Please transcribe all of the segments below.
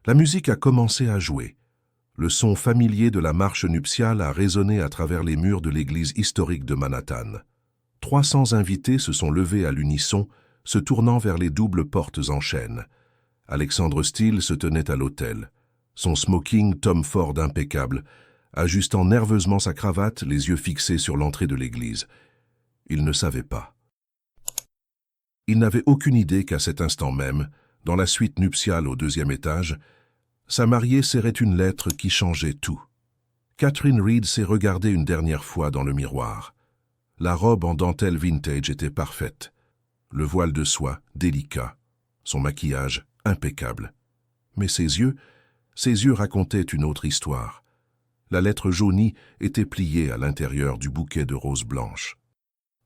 La musique a commencé à jouer. Le son familier de la marche nuptiale a résonné à travers les murs de l'église historique de Manhattan. 300 invités se sont levés à l'unisson, se tournant vers les doubles portes en chêne. Alexandre Steele se tenait à l'autel, son smoking Tom Ford impeccable, ajustant nerveusement sa cravate, les yeux fixés sur l'entrée de l'église. Il ne savait pas. Il n'avait aucune idée qu'à cet instant même, dans la suite nuptiale au 2e étage, sa mariée serrait une lettre qui changeait tout. Catherine Reed s'est regardée une dernière fois dans le miroir. La robe en dentelle vintage était parfaite. Le voile de soie, délicat. Son maquillage, impeccable. Mais ses yeux racontaient une autre histoire. La lettre jaunie était pliée à l'intérieur du bouquet de roses blanches.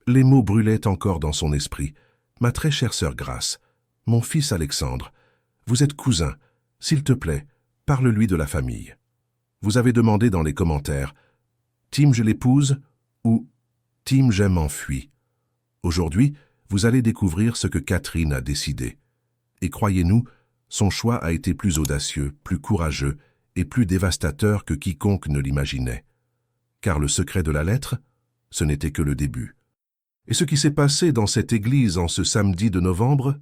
Les mots brûlaient encore dans son esprit. « Ma très chère sœur Grace, mon fils Alexandre, vous êtes cousin. S'il te plaît, parle-lui de la famille. Vous avez demandé dans les commentaires « Tim, je l'épouse » ou « Tim, j'aime enfui ». Aujourd'hui, vous allez découvrir ce que Catherine a décidé. Et croyez-nous, son choix a été plus audacieux, plus courageux et plus dévastateur que quiconque ne l'imaginait. Car le secret de la lettre, ce n'était que le début. Et ce qui s'est passé dans cette église en ce samedi de novembre,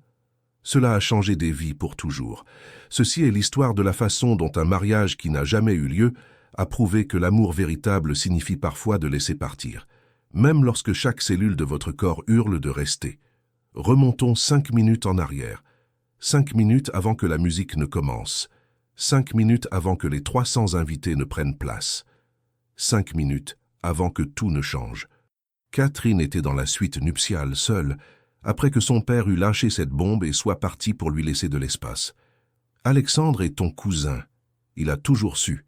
cela a changé des vies pour toujours. Ceci est l'histoire de la façon dont un mariage qui n'a jamais eu lieu a prouvé que l'amour véritable signifie parfois de laisser partir, même lorsque chaque cellule de votre corps hurle de rester. Remontons 5 minutes en arrière, 5 minutes avant que la musique ne commence, 5 minutes avant que les 300 invités ne prennent place, 5 minutes avant que tout ne change. Catherine était dans la suite nuptiale, seule, après que son père eut lâché cette bombe et soit parti pour lui laisser de l'espace. « Alexandre est ton cousin. Il a toujours su. »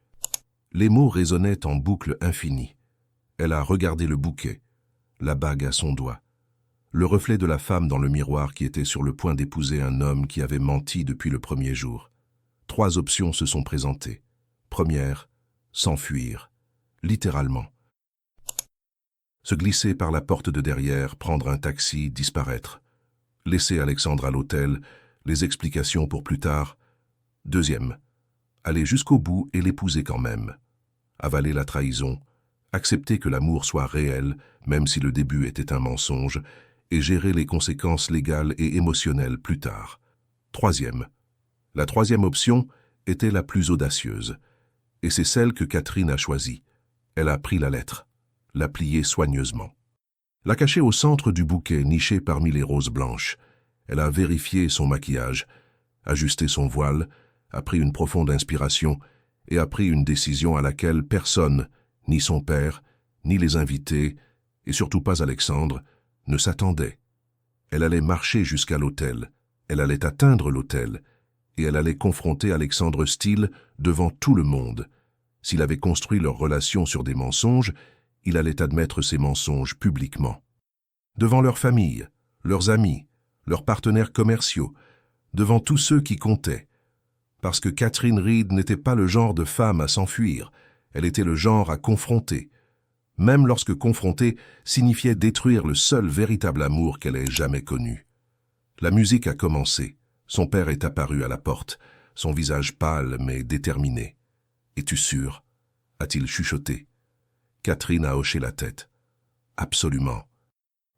Les mots résonnaient en boucle infinie. Elle a regardé le bouquet, la bague à son doigt, le reflet de la femme dans le miroir qui était sur le point d'épouser un homme qui avait menti depuis le premier jour. 3 options se sont présentées. Première, s'enfuir, littéralement. Se glisser par la porte de derrière, prendre un taxi, disparaître. Laisser Alexandre à l'hôtel, les explications pour plus tard. Deuxième, aller jusqu'au bout et l'épouser quand même. Avaler la trahison, accepter que l'amour soit réel, même si le début était un mensonge, et gérer les conséquences légales et émotionnelles plus tard. Troisième, la 3e option était la plus audacieuse, et c'est celle que Catherine a choisie. Elle a pris la lettre, l'a pliée soigneusement. L'a cachée au centre du bouquet, niché parmi les roses blanches. Elle a vérifié son maquillage, ajusté son voile, a pris une profonde inspiration et a pris une décision à laquelle personne, ni son père, ni les invités, et surtout pas Alexandre, ne s'attendait. Elle allait marcher jusqu'à l'autel, elle allait atteindre l'autel, et elle allait confronter Alexandre Steele devant tout le monde. S'il avait construit leur relation sur des mensonges, il allait admettre ces mensonges publiquement. Devant leur famille, leurs amis, leurs partenaires commerciaux, devant tous ceux qui comptaient. Parce que Catherine Reed n'était pas le genre de femme à s'enfuir, elle était le genre à confronter. Même lorsque confronter signifiait détruire le seul véritable amour qu'elle ait jamais connu. La musique a commencé. Son père est apparu à la porte, son visage pâle mais déterminé. « Es-tu sûr ?» a-t-il chuchoté. Catherine a hoché la tête. « Absolument. »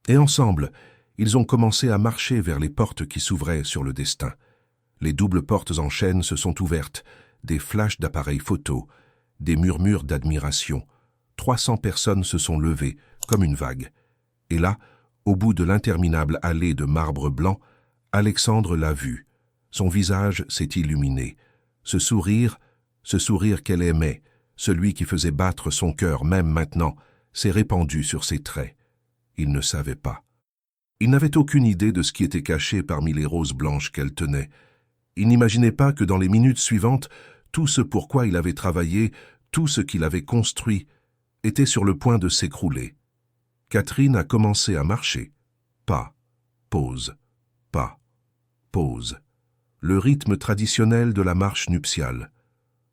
Et ensemble, ils ont commencé à marcher vers les portes qui s'ouvraient sur le destin. Les doubles portes en chêne se sont ouvertes, des flashs d'appareils photo, des murmures d'admiration. 300 personnes se sont levées, comme une vague. Et là, au bout de l'interminable allée de marbre blanc, Alexandre l'a vu. Son visage s'est illuminé. Ce sourire qu'elle aimait, celui qui faisait battre son cœur même maintenant, s'est répandu sur ses traits. Il ne savait pas. Il n'avait aucune idée de ce qui était caché parmi les roses blanches qu'elle tenait. Il n'imaginait pas que dans les minutes suivantes, tout ce pourquoi il avait travaillé, tout ce qu'il avait construit, était sur le point de s'écrouler. Catherine a commencé à marcher. Pas, pause, pas, pause. Le rythme traditionnel de la marche nuptiale.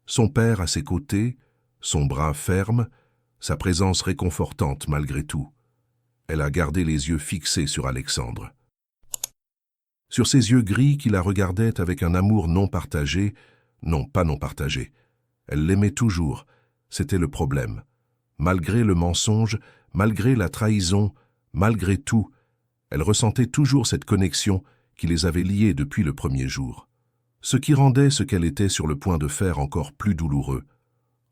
Son père à ses côtés, son bras ferme, sa présence réconfortante malgré tout. Elle a gardé les yeux fixés sur Alexandre. Sur ses yeux gris qui la regardaient avec un amour non partagé, Non, pas non partagé. Elle l'aimait toujours, c'était le problème. Malgré le mensonge, malgré la trahison, malgré tout, elle ressentait toujours cette connexion qui les avait liés depuis le premier jour. Ce qui rendait ce qu'elle était sur le point de faire encore plus douloureux.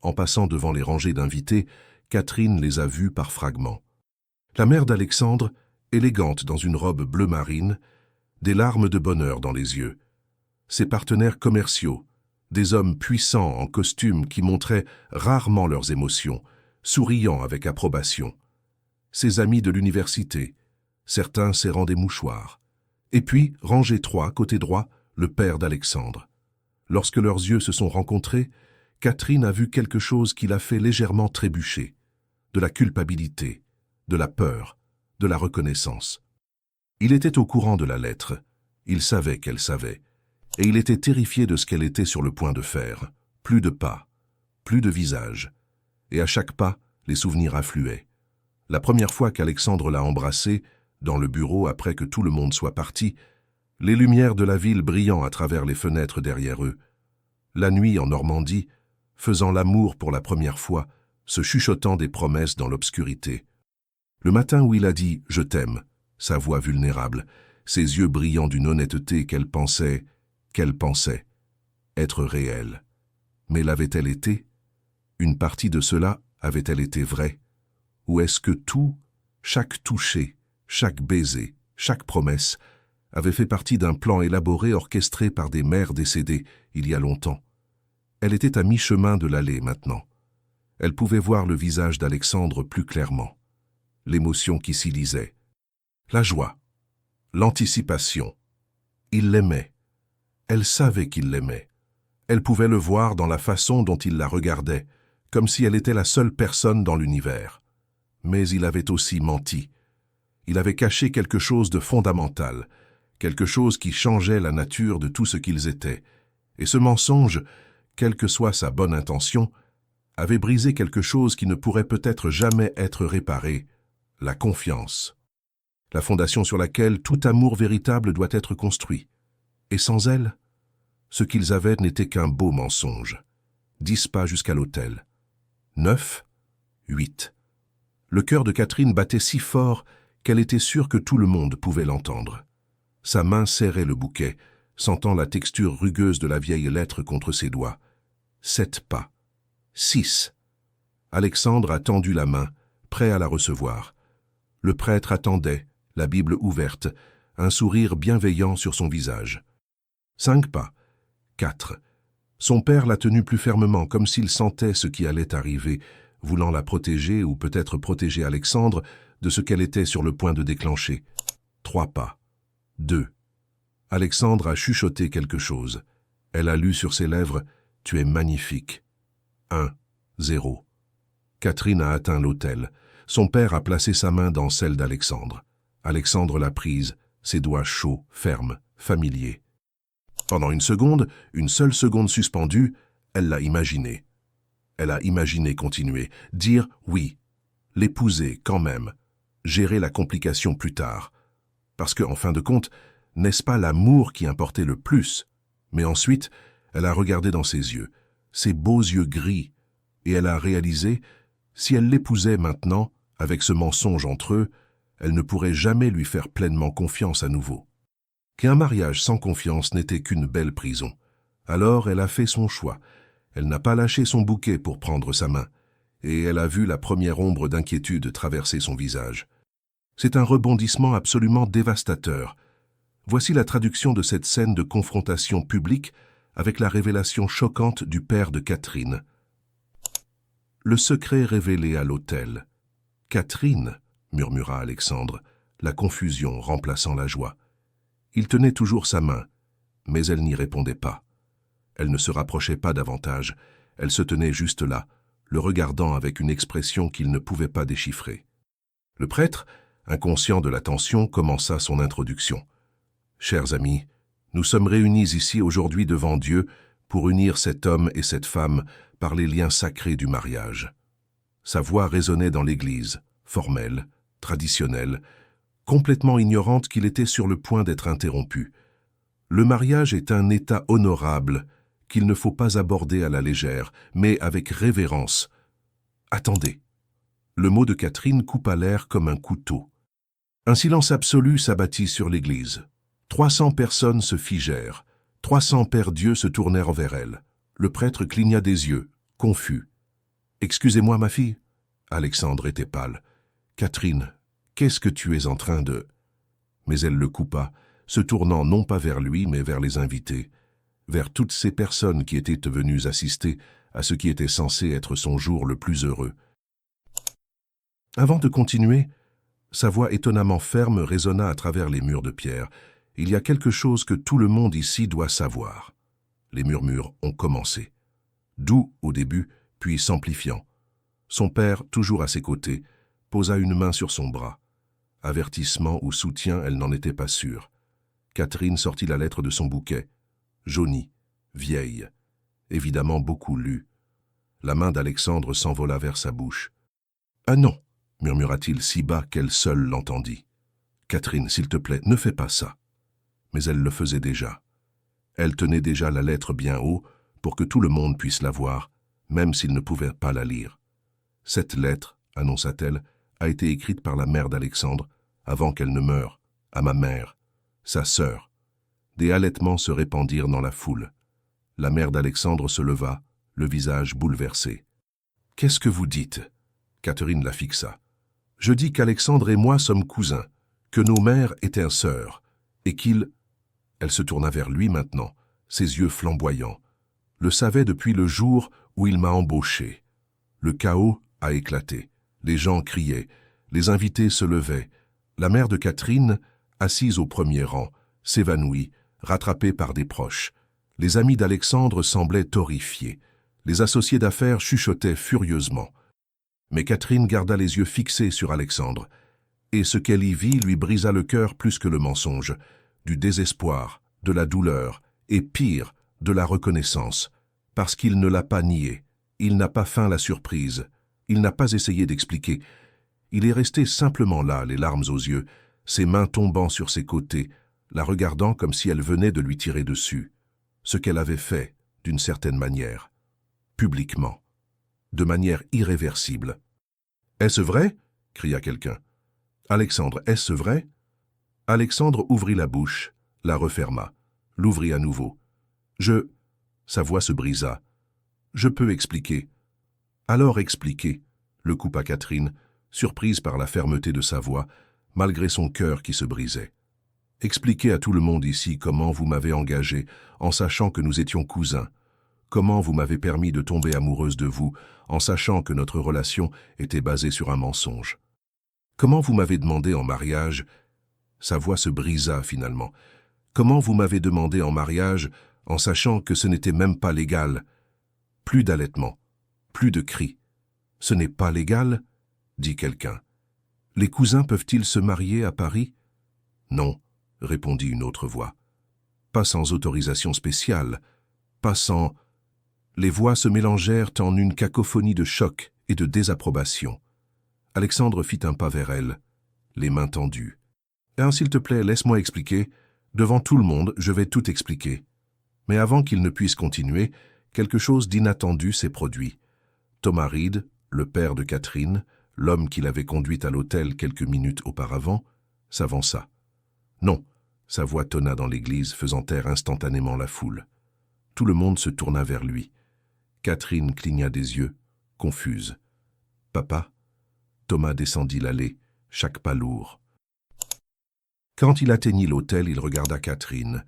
En passant devant les rangées d'invités, Catherine les a vus par fragments. La mère d'Alexandre, élégante dans une robe bleu marine, des larmes de bonheur dans les yeux. Ses partenaires commerciaux, des hommes puissants en costume qui montraient rarement leurs émotions, souriant avec approbation. Ses amis de l'université, certains serrant des mouchoirs. Et puis, rangée 3, côté droit, le père d'Alexandre. Lorsque leurs yeux se sont rencontrés, Catherine a vu quelque chose qui l'a fait légèrement trébucher. De la culpabilité, de la peur, de la reconnaissance. Il était au courant de la lettre, il savait qu'elle savait, et il était terrifié de ce qu'elle était sur le point de faire. Plus de pas, plus de visage. Et à chaque pas, les souvenirs affluaient. La première fois qu'Alexandre l'a embrassée, dans le bureau après que tout le monde soit parti, les lumières de la ville brillant à travers les fenêtres derrière eux. La nuit en Normandie, faisant l'amour pour la première fois, se chuchotant des promesses dans l'obscurité. Le matin où il a dit « Je t'aime », sa voix vulnérable, ses yeux brillants d'une honnêteté qu'elle pensait être réelle. Mais l'avait-elle été? Une partie de cela avait-elle été vraie? Ou est-ce que tout, chaque toucher, chaque baiser, chaque promesse, avait fait partie d'un plan élaboré orchestré par des mères décédées il y a longtemps? Elle était à mi-chemin de l'allée maintenant. Elle pouvait voir le visage d'Alexandre plus clairement. L'émotion qui s'y lisait. La joie. L'anticipation. Il l'aimait. Elle savait qu'il l'aimait. Elle pouvait le voir dans la façon dont il la regardait, comme si elle était la seule personne dans l'univers. Mais il avait aussi menti. Il avait caché quelque chose de fondamental, quelque chose qui changeait la nature de tout ce qu'ils étaient. Et ce mensonge, quelle que soit sa bonne intention, avait brisé quelque chose qui ne pourrait peut-être jamais être réparé, la confiance. La fondation sur laquelle tout amour véritable doit être construit. Et sans elle, ce qu'ils avaient n'était qu'un beau mensonge. 10 pas jusqu'à l'hôtel. 9, 8. Le cœur de Catherine battait si fort qu'elle était sûre que tout le monde pouvait l'entendre. Sa main serrait le bouquet, sentant la texture rugueuse de la vieille lettre contre ses doigts. 7 pas. 6. Alexandre a tendu la main, prêt à la recevoir. Le prêtre attendait, la Bible ouverte, un sourire bienveillant sur son visage. 5 pas. 4. Son père l'a tenue plus fermement, comme s'il sentait ce qui allait arriver, voulant la protéger ou peut-être protéger Alexandre de ce qu'elle était sur le point de déclencher. 3 pas. 2. Alexandre a chuchoté quelque chose. Elle a lu sur ses lèvres « Tu es magnifique ». 1, 0. Catherine a atteint l'autel. Son père a placé sa main dans celle d'Alexandre. Alexandre l'a prise, ses doigts chauds, fermes, familiers. Pendant une seule seconde suspendue, elle l'a imaginé. Elle a imaginé continuer, dire oui, l'épouser quand même, gérer la complication plus tard. Parce que, en fin de compte, n'est-ce pas l'amour qui importait le plus? Mais ensuite, elle a regardé dans ses yeux, ses beaux yeux gris, et elle a réalisé, si elle l'épousait maintenant, avec ce mensonge entre eux, elle ne pourrait jamais lui faire pleinement confiance à nouveau. Qu'un mariage sans confiance n'était qu'une belle prison. Alors elle a fait son choix. Elle n'a pas lâché son bouquet pour prendre sa main, et elle a vu la première ombre d'inquiétude traverser son visage. C'est un rebondissement absolument dévastateur. Voici la traduction de cette scène de confrontation publique avec la révélation choquante du père de Catherine. Le secret révélé à l'autel. « Catherine » murmura Alexandre, la confusion remplaçant la joie. Il tenait toujours sa main, mais elle n'y répondait pas. Elle ne se rapprochait pas davantage, elle se tenait juste là, le regardant avec une expression qu'il ne pouvait pas déchiffrer. Le prêtre, inconscient de la tension, commença son introduction. « Chers amis, nous sommes réunis ici aujourd'hui devant Dieu pour unir cet homme et cette femme par les liens sacrés du mariage. » Sa voix résonnait dans l'église, formelle, traditionnelle, complètement ignorante qu'il était sur le point d'être interrompu. Le mariage est un état honorable qu'il ne faut pas aborder à la légère, mais avec révérence. « Attendez !» Le mot de Catherine coupa l'air comme un couteau. Un silence absolu s'abattit sur l'église. 300 personnes se figèrent. 300 pères Dieu se tournèrent vers elle. Le prêtre cligna des yeux, confus. « Excusez-moi, ma fille ?» Alexandre était pâle. « Catherine, qu'est-ce que tu es en train de... » Mais elle le coupa, se tournant non pas vers lui, mais vers les invités, vers toutes ces personnes qui étaient venues assister à ce qui était censé être son jour le plus heureux. Avant de continuer, sa voix étonnamment ferme résonna à travers les murs de pierre. « Il y a quelque chose que tout le monde ici doit savoir. » Les murmures ont commencé. Doux au début, puis s'amplifiant. Son père, toujours à ses côtés, posa une main sur son bras. Avertissement ou soutien, elle n'en était pas sûre. Catherine sortit la lettre de son bouquet. Jaunie, vieille, évidemment beaucoup lue. La main d'Alexandre s'envola vers sa bouche. « Ah non !» murmura-t-il si bas qu'elle seule l'entendit. « Catherine, s'il te plaît, ne fais pas ça. » Mais elle le faisait déjà. Elle tenait déjà la lettre bien haut pour que tout le monde puisse la voir, même s'il ne pouvait pas la lire. « Cette lettre, annonça-t-elle, a été écrite par la mère d'Alexandre, avant qu'elle ne meure, à ma mère, sa sœur. » Des halètements se répandirent dans la foule. La mère d'Alexandre se leva, le visage bouleversé. « Qu'est-ce que vous dites ?» Catherine la fixa. « Je dis qu'Alexandre et moi sommes cousins, que nos mères étaient sœurs, et qu'il... » Elle se tourna vers lui maintenant, ses yeux flamboyants. « Le savait depuis le jour où il m'a embauché. » Le chaos a éclaté. Les gens criaient, les invités se levaient. La mère de Catherine, assise au premier rang, s'évanouit, rattrapée par des proches. Les amis d'Alexandre semblaient horrifiés. Les associés d'affaires chuchotaient furieusement. Mais Catherine garda les yeux fixés sur Alexandre, et ce qu'elle y vit lui brisa le cœur plus que le mensonge, du désespoir, de la douleur, et pire, de la reconnaissance, parce qu'il ne l'a pas nié, il n'a pas feint la surprise, il n'a pas essayé d'expliquer. Il est resté simplement là, les larmes aux yeux, ses mains tombant sur ses côtés, la regardant comme si elle venait de lui tirer dessus, ce qu'elle avait fait, d'une certaine manière, publiquement, de manière irréversible. « Est-ce vrai ?» cria quelqu'un. « Alexandre, est-ce vrai ?» Alexandre ouvrit la bouche, la referma, l'ouvrit à nouveau. « Sa voix se brisa. « Je peux expliquer. »« Alors expliquez, » le coupa Catherine, surprise par la fermeté de sa voix, malgré son cœur qui se brisait. « Expliquez à tout le monde ici comment vous m'avez engagé, en sachant que nous étions cousins. Comment vous m'avez permis de tomber amoureuse de vous, en sachant que notre relation était basée sur un mensonge. Comment vous m'avez demandé en mariage... » Sa voix se brisa finalement. « Comment vous m'avez demandé en mariage, en sachant que ce n'était même pas légal. Plus d'allaitement, plus de cris. Ce n'est pas légal ?» dit quelqu'un. « Les cousins peuvent-ils se marier à Paris ?» ?»« Non, » répondit une autre voix. « Pas sans autorisation spéciale, pas sans... » Les voix se mélangèrent en une cacophonie de choc et de désapprobation. Alexandre fit un pas vers elle, les mains tendues. « S'il te plaît, laisse-moi expliquer. Devant tout le monde, je vais tout expliquer. » Mais avant qu'il ne puisse continuer, quelque chose d'inattendu s'est produit. Thomas Reed, le père de Catherine, l'homme qui l'avait conduite à l'hôtel quelques minutes auparavant, s'avança. « Non !» sa voix tonna dans l'église, faisant taire instantanément la foule. Tout le monde se tourna vers lui. Catherine cligna des yeux, confuse. « Papa ?» Thomas descendit l'allée, chaque pas lourd. Quand il atteignit l'hôtel, il regarda Catherine,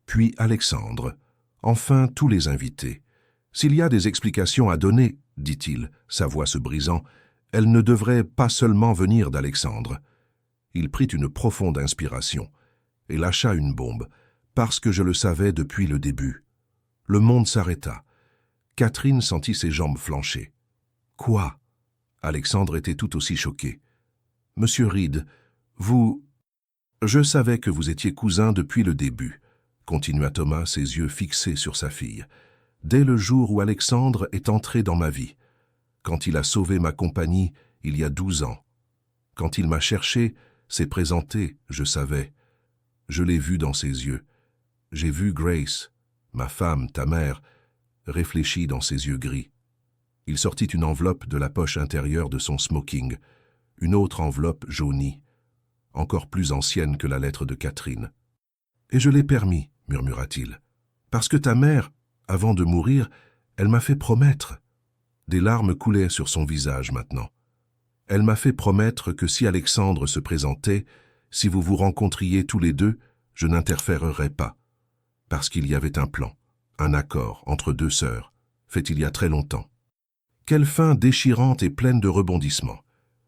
puis Alexandre, enfin tous les invités. « S'il y a des explications à donner, dit-il, sa voix se brisant, elles ne devraient pas seulement venir d'Alexandre. » Il prit une profonde inspiration et lâcha une bombe, parce que je le savais depuis le début. Le monde s'arrêta. Catherine sentit ses jambes flancher. « Quoi ?» Alexandre était tout aussi choqué. « Monsieur Reed, vous... » « Je savais que vous étiez cousin depuis le début, » continua Thomas, ses yeux fixés sur sa fille. « Dès le jour où Alexandre est entré dans ma vie, quand il a sauvé ma compagnie il y a 12 ans. Quand il m'a cherché, s'est présenté, je savais. Je l'ai vu dans ses yeux. J'ai vu Grace, ma femme, ta mère, réfléchi dans ses yeux gris. Il sortit une enveloppe de la poche intérieure de son smoking, une autre enveloppe jaunie, encore plus ancienne que la lettre de Catherine. « Et je l'ai permis, murmura-t-il, parce que ta mère, avant de mourir, elle m'a fait promettre. » Des larmes coulaient sur son visage maintenant. « Elle m'a fait promettre que si Alexandre se présentait, si vous vous rencontriez tous les deux, je n'interférerais pas. Parce qu'il y avait un plan, un accord entre deux sœurs, fait il y a très longtemps. » Quelle fin déchirante et pleine de rebondissements.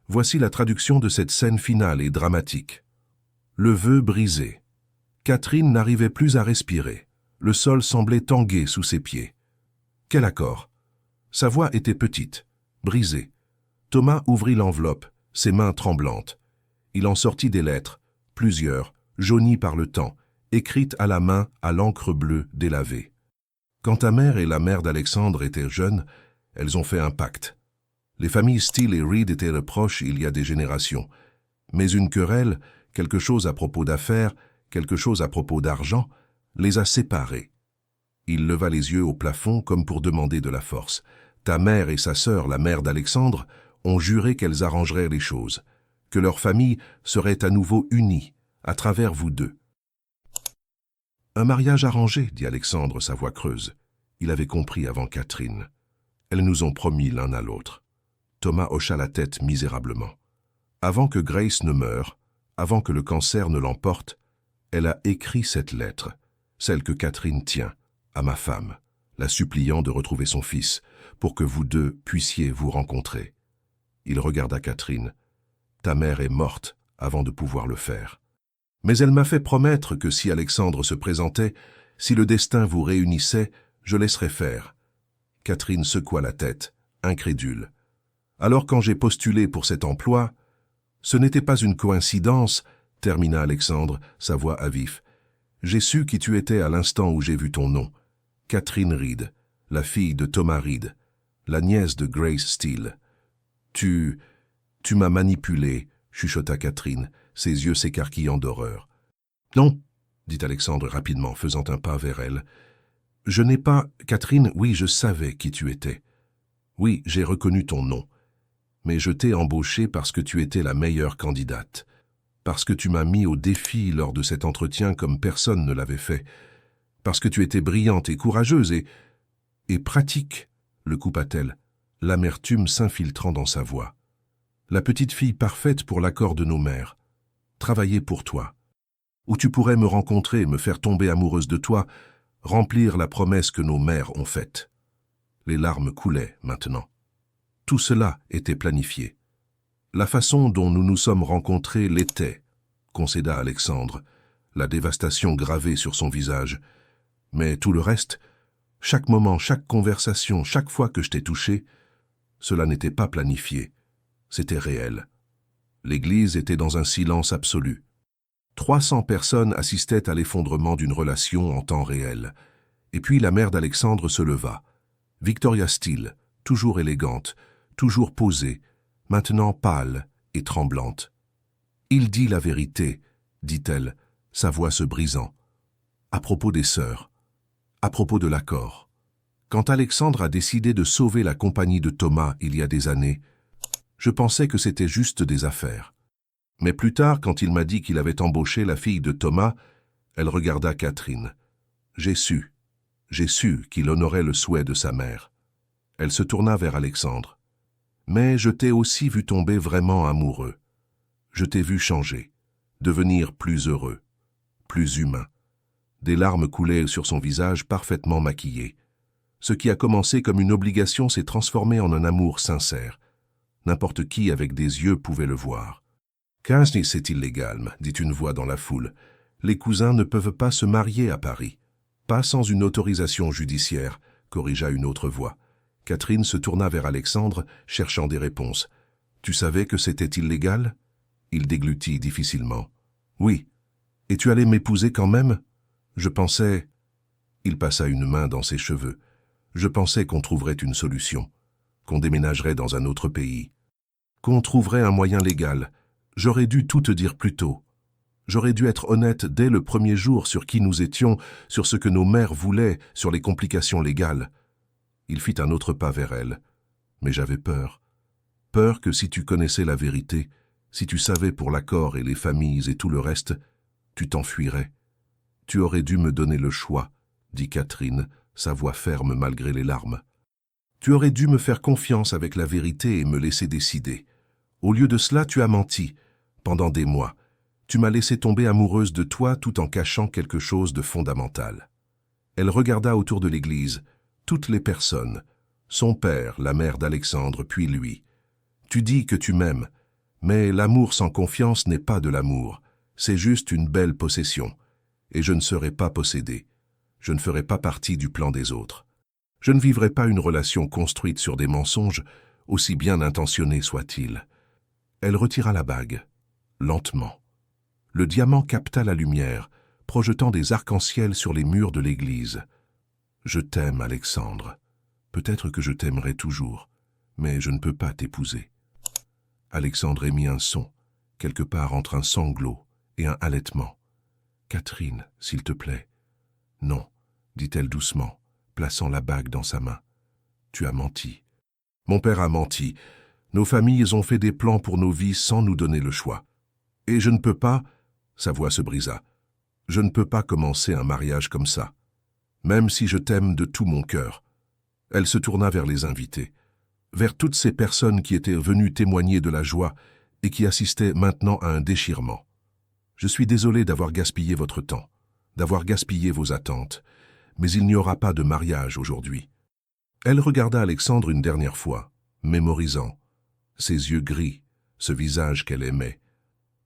Voici la traduction de cette scène finale et dramatique. Le vœu brisé. Catherine n'arrivait plus à respirer. Le sol semblait tanguer sous ses pieds. Quel accord! Sa voix était petite, brisée. Thomas ouvrit l'enveloppe, ses mains tremblantes. Il en sortit des lettres, plusieurs, jaunies par le temps, écrites à la main à l'encre bleue délavée. Quand ta mère et la mère d'Alexandre étaient jeunes, elles ont fait un pacte. Les familles Steele et Reed étaient proches il y a des générations. Mais une querelle, quelque chose à propos d'affaires, quelque chose à propos d'argent, les a séparés. Il leva les yeux au plafond comme pour demander de la force. Ta mère et sa sœur, la mère d'Alexandre, ont juré qu'elles arrangeraient les choses, que leur famille serait à nouveau unie, à travers vous deux. Un mariage arrangé, dit Alexandre, sa voix creuse. Il avait compris avant Catherine. Elles nous ont promis l'un à l'autre. Thomas hocha la tête misérablement. Avant que Grace ne meure, avant que le cancer ne l'emporte, elle a écrit cette lettre, celle que Catherine tient, à ma femme, la suppliant de retrouver son fils, pour que vous deux puissiez vous rencontrer. Il regarda Catherine. Ta mère est morte avant de pouvoir le faire. Mais elle m'a fait promettre que si Alexandre se présentait, si le destin vous réunissait, je laisserais faire. Catherine secoua la tête, incrédule. Alors quand j'ai postulé pour cet emploi, ce n'était pas une coïncidence, termina Alexandre, sa voix à vif. J'ai su qui tu étais à l'instant où j'ai vu ton nom. Catherine Reed, la fille de Thomas Reed, la nièce de Grace Steele. Tu m'as manipulé, chuchota Catherine, ses yeux s'écarquillant d'horreur. Non, dit Alexandre rapidement, faisant un pas vers elle. Je n'ai pas... Catherine, oui, je savais qui tu étais. Oui, j'ai reconnu ton nom. Mais je t'ai embauchée parce que tu étais la meilleure candidate. Parce que tu m'as mis au défi lors de cet entretien comme personne ne l'avait fait. Parce que tu étais brillante et courageuse et pratique, le coupa-t-elle, l'amertume s'infiltrant dans sa voix. La petite fille parfaite pour l'accord de nos mères. Travailler pour toi. Où tu pourrais me rencontrer, me faire tomber amoureuse de toi, remplir la promesse que nos mères ont faite. Les larmes coulaient maintenant. Tout cela était planifié. La façon dont nous nous sommes rencontrés l'était, concéda Alexandre, la dévastation gravée sur son visage. Mais tout le reste, chaque moment, chaque conversation, chaque fois que je t'ai touché, cela n'était pas planifié, c'était réel. L'église était dans un silence absolu. 300 personnes assistaient à l'effondrement d'une relation en temps réel. Et puis la mère d'Alexandre se leva. Victoria Steele, toujours élégante, toujours posée, maintenant pâle et tremblante. « Il dit la vérité, » dit-elle, sa voix se brisant. « À propos des sœurs, à propos de l'accord. Quand Alexandre a décidé de sauver la compagnie de Thomas il y a des années, je pensais que c'était juste des affaires. Mais plus tard, quand il m'a dit qu'il avait embauché la fille de Thomas, elle regarda Catherine. J'ai su qu'il honorait le souhait de sa mère. Elle se tourna vers Alexandre. Mais je t'ai aussi vu tomber vraiment amoureux. Je t'ai vu changer, devenir plus heureux, plus humain. Des larmes coulaient sur son visage parfaitement maquillé. Ce qui a commencé comme une obligation s'est transformé en un amour sincère. N'importe qui avec des yeux pouvait le voir. « Quinze, c'est illégal, dit une voix dans la foule. Les cousins ne peuvent pas se marier à Paris. Pas sans une autorisation judiciaire, corrigea une autre voix. Catherine se tourna vers Alexandre, cherchant des réponses. Tu savais que c'était illégal? Il déglutit difficilement. Oui. Et tu allais m'épouser quand même? Je pensais... Il passa une main dans ses cheveux. Je pensais qu'on trouverait une solution, qu'on déménagerait dans un autre pays, qu'on trouverait un moyen légal. J'aurais dû tout te dire plus tôt. J'aurais dû être honnête dès le premier jour sur qui nous étions, sur ce que nos mères voulaient, sur les complications légales. Il fit un autre pas vers elle. Mais j'avais peur. Peur que si tu connaissais la vérité, si tu savais pour l'accord et les familles et tout le reste, tu t'enfuirais. Tu aurais dû me donner le choix, dit Catherine, sa voix ferme malgré les larmes. Tu aurais dû me faire confiance avec la vérité et me laisser décider. Au lieu de cela, tu as menti. Pendant des mois, tu m'as laissé tomber amoureuse de toi tout en cachant quelque chose de fondamental. Elle regarda autour de l'église, toutes les personnes, son père, la mère d'Alexandre, puis lui. Tu dis que tu m'aimes, mais l'amour sans confiance n'est pas de l'amour, c'est juste une belle possession. Et je ne serai pas possédé. Je ne ferai pas partie du plan des autres. Je ne vivrai pas une relation construite sur des mensonges, aussi bien intentionnés soient-ils. Elle retira la bague, lentement. Le diamant capta la lumière, projetant des arcs-en-ciel sur les murs de l'église. « Je t'aime, Alexandre. Peut-être que je t'aimerai toujours, mais je ne peux pas t'épouser. » Alexandre émit un son, quelque part entre un sanglot et un halètement. « Catherine, s'il te plaît. »« Non, » dit-elle doucement, plaçant la bague dans sa main. « Tu as menti. Mon père a menti. Nos familles ont fait des plans pour nos vies sans nous donner le choix. Et je ne peux pas... » Sa voix se brisa. « Je ne peux pas commencer un mariage comme ça. Même si je t'aime de tout mon cœur. » Elle se tourna vers les invités, vers toutes ces personnes qui étaient venues témoigner de la joie et qui assistaient maintenant à un déchirement. « Je suis désolé d'avoir gaspillé votre temps, d'avoir gaspillé vos attentes, mais il n'y aura pas de mariage aujourd'hui. » Elle regarda Alexandre une dernière fois, mémorisant. Ses yeux gris, ce visage qu'elle aimait.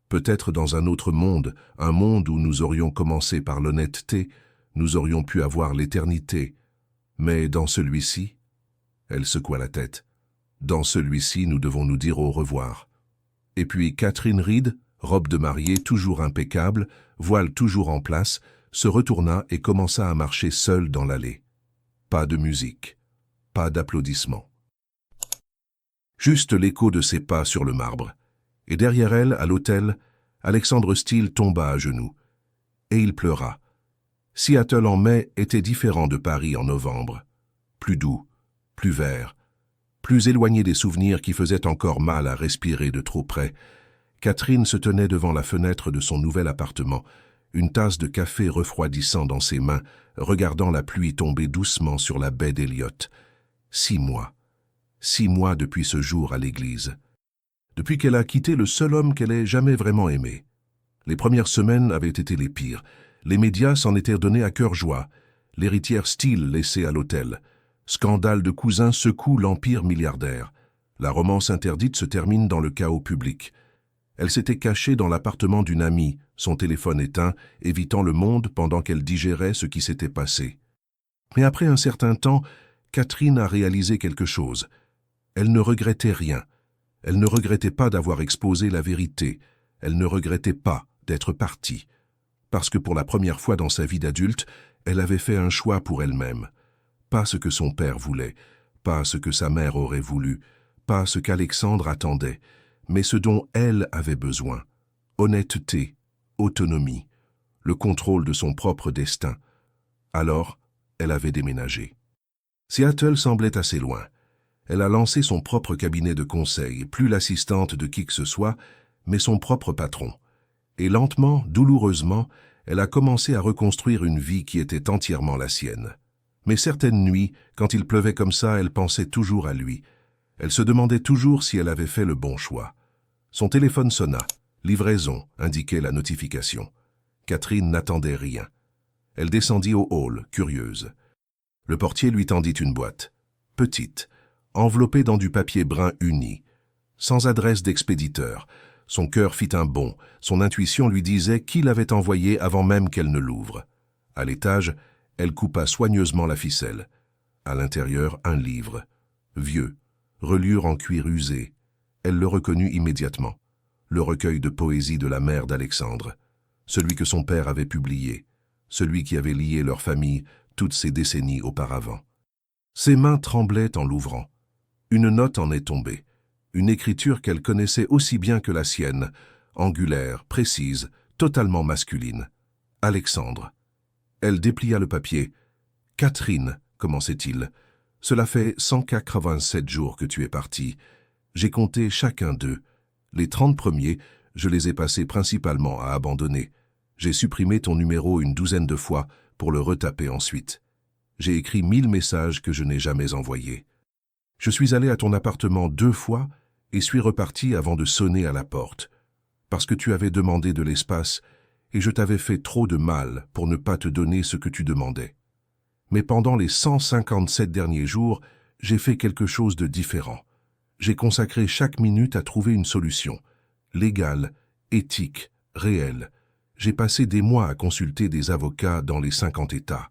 Peut-être dans un autre monde, un monde où nous aurions commencé par l'honnêteté, nous aurions pu avoir l'éternité. Mais dans celui-ci, elle secoua la tête. Dans celui-ci, nous devons nous dire au revoir. Et puis Catherine Reed, robe de mariée toujours impeccable, voile toujours en place, se retourna et commença à marcher seule dans l'allée. Pas de musique, pas d'applaudissements. Juste l'écho de ses pas sur le marbre. Et derrière elle, à l'autel, Alexandre Steele tomba à genoux. Et il pleura. Seattle en mai était différent de Paris en novembre. Plus doux, plus vert, plus éloigné des souvenirs qui faisaient encore mal à respirer de trop près. Catherine se tenait devant la fenêtre de son nouvel appartement, une tasse de café refroidissant dans ses mains, regardant la pluie tomber doucement sur la baie d'Eliot. 6 mois. 6 mois depuis ce jour à l'église. Depuis qu'elle a quitté le seul homme qu'elle ait jamais vraiment aimé. Les premières semaines avaient été les pires. Les médias s'en étaient donnés à cœur joie. L'héritière Steele laissée à l'hôtel. Scandale de cousins secoue l'empire milliardaire. La romance interdite se termine dans le chaos public. Elle s'était cachée dans l'appartement d'une amie, son téléphone éteint, évitant le monde pendant qu'elle digérait ce qui s'était passé. Mais après un certain temps, Catherine a réalisé quelque chose. Elle ne regrettait rien. Elle ne regrettait pas d'avoir exposé la vérité. Elle ne regrettait pas d'être partie. Parce que pour la première fois dans sa vie d'adulte, elle avait fait un choix pour elle-même. Pas ce que son père voulait, pas ce que sa mère aurait voulu, pas ce qu'Alexandre attendait, mais ce dont elle avait besoin. Honnêteté, autonomie, le contrôle de son propre destin. Alors, elle avait déménagé. Seattle semblait assez loin. Elle a lancé son propre cabinet de conseil, plus l'assistante de qui que ce soit, mais son propre patron. Et lentement, douloureusement, elle a commencé à reconstruire une vie qui était entièrement la sienne. Mais certaines nuits, quand il pleuvait comme ça, elle pensait toujours à lui. Elle se demandait toujours si elle avait fait le bon choix. Son téléphone sonna. Livraison, indiquait la notification. Catherine n'attendait rien. Elle descendit au hall, curieuse. Le portier lui tendit une boîte. Petite, enveloppée dans du papier brun uni, sans adresse d'expéditeur. Son cœur fit un bond, son intuition lui disait qui l'avait envoyé avant même qu'elle ne l'ouvre. À l'étage, elle coupa soigneusement la ficelle. À l'intérieur, un livre. Vieux, reliure en cuir usé. Elle le reconnut immédiatement. Le recueil de poésie de la mère d'Alexandre. Celui que son père avait publié. Celui qui avait lié leur famille toutes ces décennies auparavant. Ses mains tremblaient en l'ouvrant. Une note en est tombée. Une écriture qu'elle connaissait aussi bien que la sienne, angulaire, précise, totalement masculine. Alexandre. Elle déplia le papier. « Catherine », commençait-il. Cela fait 187 jours que tu es parti. J'ai compté chacun d'eux. Les 30 premiers, je les ai passés principalement à abandonner. J'ai supprimé ton numéro une douzaine de fois pour le retaper ensuite. J'ai écrit 1000 messages que je n'ai jamais envoyés. Je suis allé à ton appartement 2 fois et suis reparti avant de sonner à la porte, parce que tu avais demandé de l'espace et je t'avais fait trop de mal pour ne pas te donner ce que tu demandais. Mais pendant les 157 derniers jours, j'ai fait quelque chose de différent. J'ai consacré chaque minute à trouver une solution, légale, éthique, réelle. J'ai passé des mois à consulter des avocats dans les 50 États.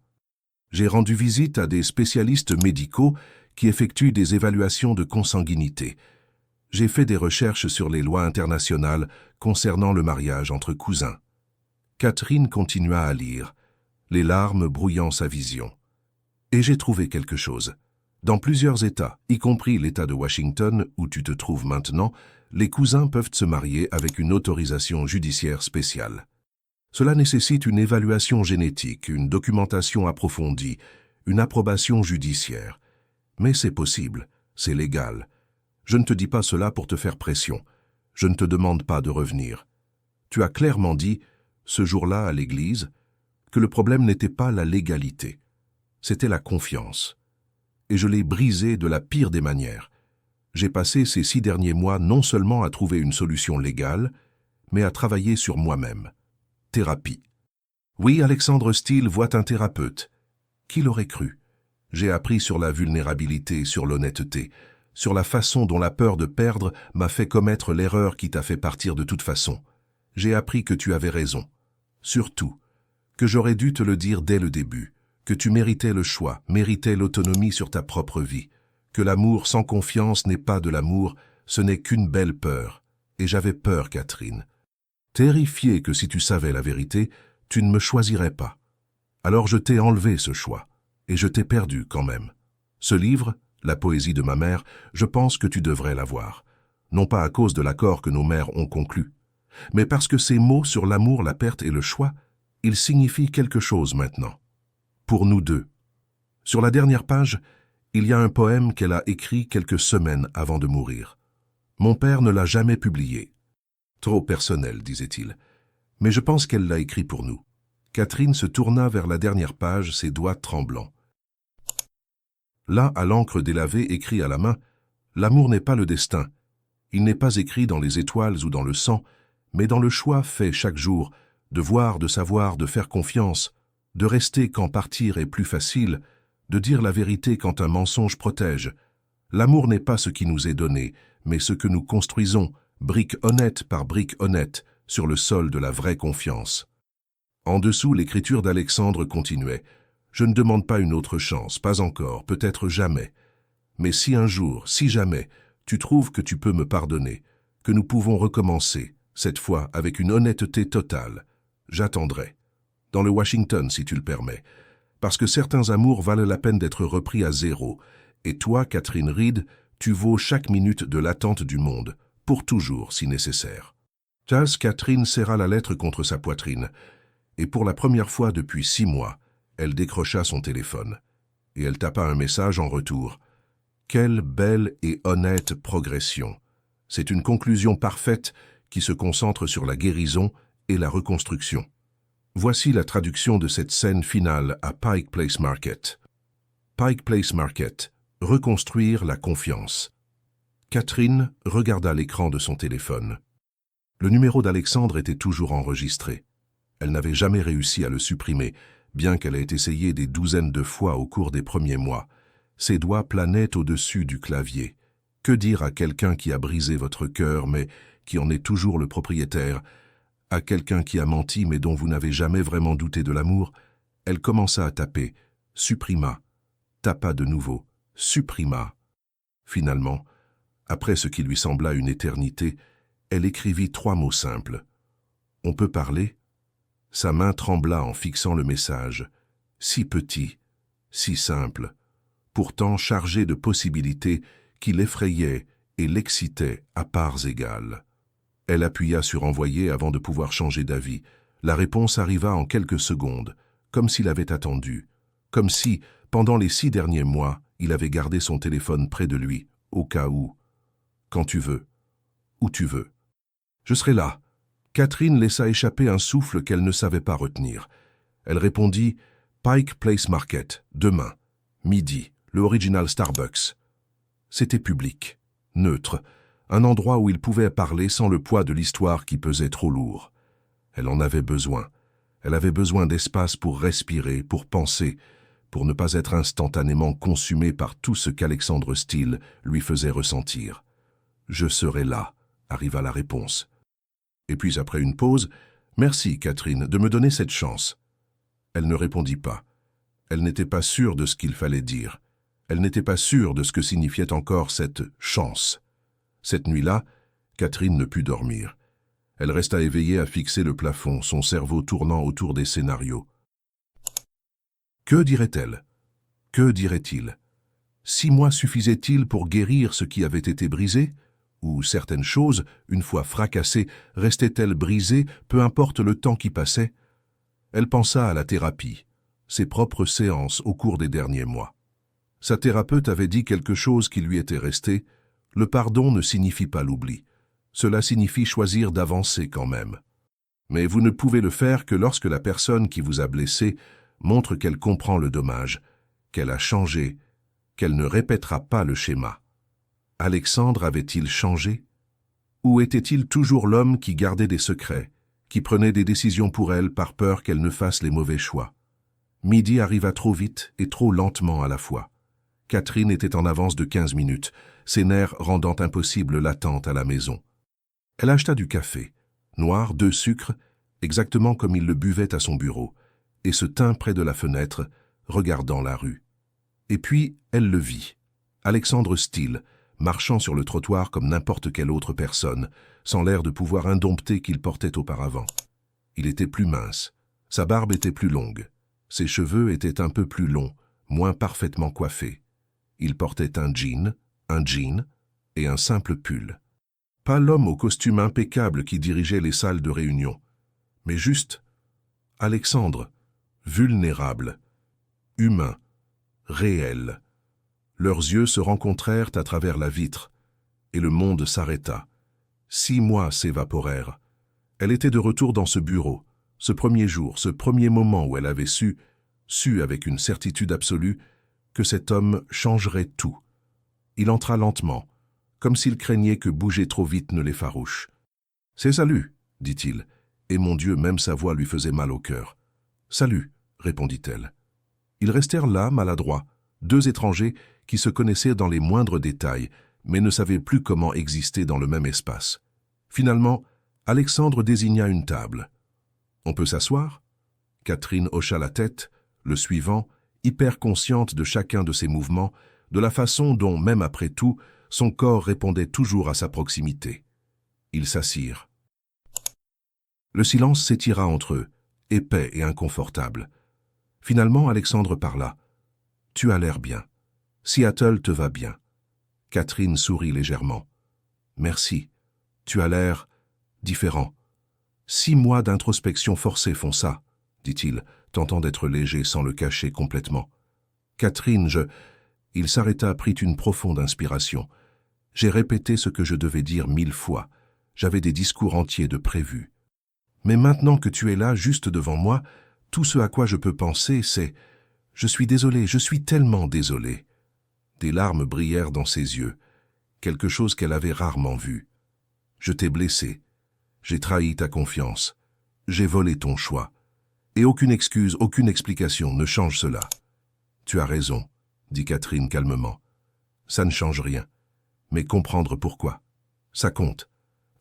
J'ai rendu visite à des spécialistes médicaux qui effectuent des évaluations de consanguinité. J'ai fait des recherches sur les lois internationales concernant le mariage entre cousins. Catherine continua à lire, les larmes brouillant sa vision. Et j'ai trouvé quelque chose. Dans plusieurs États, y compris l'État de Washington où tu te trouves maintenant, les cousins peuvent se marier avec une autorisation judiciaire spéciale. Cela nécessite une évaluation génétique, une documentation approfondie, une approbation judiciaire. Mais c'est possible, c'est légal. Je ne te dis pas cela pour te faire pression. Je ne te demande pas de revenir. Tu as clairement dit, ce jour-là à l'église, que le problème n'était pas la légalité. C'était la confiance. Et je l'ai brisée de la pire des manières. J'ai passé ces 6 derniers mois non seulement à trouver une solution légale, mais à travailler sur moi-même. Thérapie. Oui, Alexandre Steele voit un thérapeute. Qui l'aurait cru? J'ai appris sur la vulnérabilité, sur l'honnêteté, sur la façon dont la peur de perdre m'a fait commettre l'erreur qui t'a fait partir de toute façon. J'ai appris que tu avais raison. Surtout, que j'aurais dû te le dire dès le début, que tu méritais le choix, méritais l'autonomie sur ta propre vie, que l'amour sans confiance n'est pas de l'amour, ce n'est qu'une belle peur. Et j'avais peur, Catherine. Terrifié que si tu savais la vérité, tu ne me choisirais pas. Alors je t'ai enlevé ce choix, et je t'ai perdu quand même. Ce livre, La poésie de ma mère, je pense que tu devrais l'avoir. Non pas à cause de l'accord que nos mères ont conclu, mais parce que ces mots sur l'amour, la perte et le choix, ils signifient quelque chose maintenant. Pour nous deux. Sur la dernière page, il y a un poème qu'elle a écrit quelques semaines avant de mourir. Mon père ne l'a jamais publié. Trop personnel, disait-il. Mais je pense qu'elle l'a écrit pour nous. Catherine se tourna vers la dernière page, ses doigts tremblants. Là, à l'encre délavée, écrit à la main, « L'amour n'est pas le destin. Il n'est pas écrit dans les étoiles ou dans le sang, mais dans le choix fait chaque jour, de voir, de savoir, de faire confiance, de rester quand partir est plus facile, de dire la vérité quand un mensonge protège. L'amour n'est pas ce qui nous est donné, mais ce que nous construisons, brique honnête par brique honnête, sur le sol de la vraie confiance. » En dessous, l'écriture d'Alexandre continuait. « Je ne demande pas une autre chance, pas encore, peut-être jamais. Mais si un jour, si jamais, tu trouves que tu peux me pardonner, que nous pouvons recommencer, cette fois avec une honnêteté totale, j'attendrai. Dans le Washington, si tu le permets. Parce que certains amours valent la peine d'être repris à zéro. Et toi, Catherine Reed, tu vaux chaque minute de l'attente du monde, pour toujours si nécessaire. » Catherine serra la lettre contre sa poitrine, et pour la première fois depuis 6 mois, elle décrocha son téléphone. Et elle tapa un message en retour. Quelle belle et honnête progression. C'est une conclusion parfaite qui se concentre sur la guérison et la reconstruction. Voici la traduction de cette scène finale à Pike Place Market. Pike Place Market. Reconstruire la confiance. Catherine regarda l'écran de son téléphone. Le numéro d'Alexandre était toujours enregistré. Elle n'avait jamais réussi à le supprimer, bien qu'elle ait essayé des douzaines de fois au cours des premiers mois. Ses doigts planaient au-dessus du clavier. Que dire à quelqu'un qui a brisé votre cœur, mais qui en est toujours le propriétaire? À quelqu'un qui a menti, mais dont vous n'avez jamais vraiment douté de l'amour? Elle commença à taper, supprima, tapa de nouveau, supprima. Finalement, après ce qui lui sembla une éternité, elle écrivit 3 mots simples. « On peut parler ?» Sa main trembla en fixant le message. Si petit, si simple, pourtant chargé de possibilités qui l'effrayaient et l'excitaient à parts égales. Elle appuya sur envoyer avant de pouvoir changer d'avis. La réponse arriva en quelques secondes, comme s'il avait attendu, comme si, pendant les 6 derniers mois, Il avait gardé son téléphone près de lui, au cas où. Quand tu veux. Où tu veux. Je serai là. Catherine laissa échapper un souffle qu'elle ne savait pas retenir. Elle répondit « Pike Place Market, demain, midi, le Original Starbucks ». C'était public, neutre, un endroit où il pouvait parler sans le poids de l'histoire qui pesait trop lourd. Elle en avait besoin. Elle avait besoin d'espace pour respirer, pour penser, pour ne pas être instantanément consumée par tout ce qu'Alexandre Steele lui faisait ressentir. « Je serai là », arriva la réponse. Et puis après une pause, « Merci, Catherine, de me donner cette chance. » Elle ne répondit pas. Elle n'était pas sûre de ce qu'il fallait dire. Elle n'était pas sûre de ce que signifiait encore cette chance. Cette nuit-là, Catherine ne put dormir. Elle resta éveillée à fixer le plafond, son cerveau tournant autour des scénarios. Que dirait-elle? Que dirait-il? 6 mois suffisaient-ils pour guérir ce qui avait été brisé? Ou certaines choses, une fois fracassées, restaient-elles brisées, peu importe le temps qui passait? Elle pensa à la thérapie, ses propres séances au cours des derniers mois. Sa thérapeute avait dit quelque chose qui lui était resté. Le pardon ne signifie pas l'oubli. Cela signifie choisir d'avancer quand même. Mais vous ne pouvez le faire que lorsque la personne qui vous a blessé montre qu'elle comprend le dommage, qu'elle a changé, qu'elle ne répétera pas le schéma. Alexandre avait-il changé? Ou était-il toujours l'homme qui gardait des secrets, qui prenait des décisions pour elle par peur qu'elle ne fasse les mauvais choix? Midi arriva trop vite et trop lentement à la fois. Catherine était en avance de 15 minutes, ses nerfs rendant impossible l'attente à la maison. Elle acheta du café, noir, 2 sucres, exactement comme il le buvait à son bureau, et se tint près de la fenêtre, regardant la rue. Et puis, elle le vit. Alexandre Steele, marchant sur le trottoir comme n'importe quelle autre personne, sans l'air de pouvoir indompté qu'il portait auparavant. Il était plus mince, sa barbe était plus longue, ses cheveux étaient un peu plus longs, moins parfaitement coiffés. Il portait un jean et un simple pull. Pas l'homme au costume impeccable qui dirigeait les salles de réunion, mais juste Alexandre, vulnérable, humain, réel. Leurs yeux se rencontrèrent à travers la vitre, et le monde s'arrêta. 6 mois s'évaporèrent. Elle était de retour dans ce bureau, ce premier jour, ce premier moment où elle avait su avec une certitude absolue, que cet homme changerait tout. Il entra lentement, comme s'il craignait que bouger trop vite ne l'effarouche. « C'est salut, dit-il, et mon Dieu, même sa voix lui faisait mal au cœur. « Salut, répondit-elle. Ils restèrent là, maladroits, 2 étrangers qui se connaissaient dans les moindres détails, mais ne savaient plus comment exister dans le même espace. Finalement, Alexandre désigna une table. « On peut s'asseoir ?» Catherine hocha la tête, le suivant, hyper consciente de chacun de ses mouvements, de la façon dont, même après tout, son corps répondait toujours à sa proximité. Ils s'assirent. Le silence s'étira entre eux, épais et inconfortable. Finalement, Alexandre parla. « Tu as l'air bien. Seattle te va bien. » Catherine sourit légèrement. « Merci. Tu as l'air différent. 6 mois d'introspection forcée font ça, dit-il, tentant d'être léger sans le cacher complètement. Catherine, Il s'arrêta, prit une profonde inspiration. J'ai répété ce que je devais dire 1000 fois. J'avais des discours entiers de prévus. Mais maintenant que tu es là, juste devant moi, tout ce à quoi je peux penser, c'est « Je suis désolé, je suis tellement désolé. » Des larmes brillèrent dans ses yeux, quelque chose qu'elle avait rarement vu. « Je t'ai blessé. J'ai trahi ta confiance. J'ai volé ton choix. Et aucune excuse, aucune explication ne change cela. » « Tu as raison, » dit Catherine calmement. « Ça ne change rien. Mais comprendre pourquoi. Ça compte.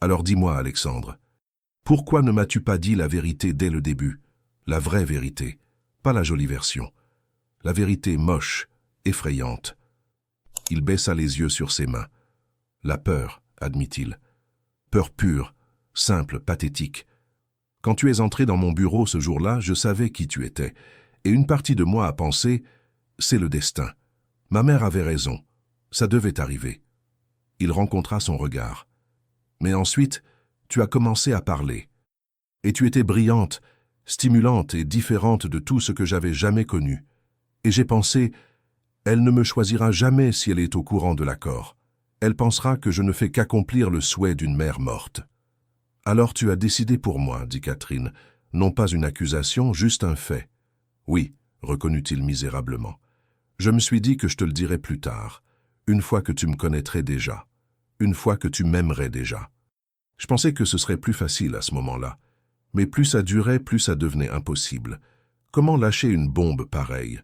Alors dis-moi, Alexandre, pourquoi ne m'as-tu pas dit la vérité dès le début? La vraie vérité, pas la jolie version. La vérité moche, effrayante. » Il baissa les yeux sur ses mains. « La peur, admit-il. Peur pure, simple, pathétique. Quand tu es entré dans mon bureau ce jour-là, je savais qui tu étais, et une partie de moi a pensé « c'est le destin. Ma mère avait raison. Ça devait arriver. » Il rencontra son regard. « Mais ensuite, tu as commencé à parler. Et tu étais brillante, stimulante et différente de tout ce que j'avais jamais connu. Et j'ai pensé, Elle ne me choisira jamais si elle est au courant de l'accord. Elle pensera que je ne fais qu'accomplir le souhait d'une mère morte. Alors tu as décidé pour moi, dit Catherine. Non pas une accusation, juste un fait. Oui, reconnut-il misérablement. Je me suis dit que je te le dirais plus tard, une fois que tu me connaîtrais déjà, une fois que tu m'aimerais déjà. Je pensais que ce serait plus facile à ce moment-là, mais plus ça durait, plus ça devenait impossible. Comment lâcher une bombe pareille?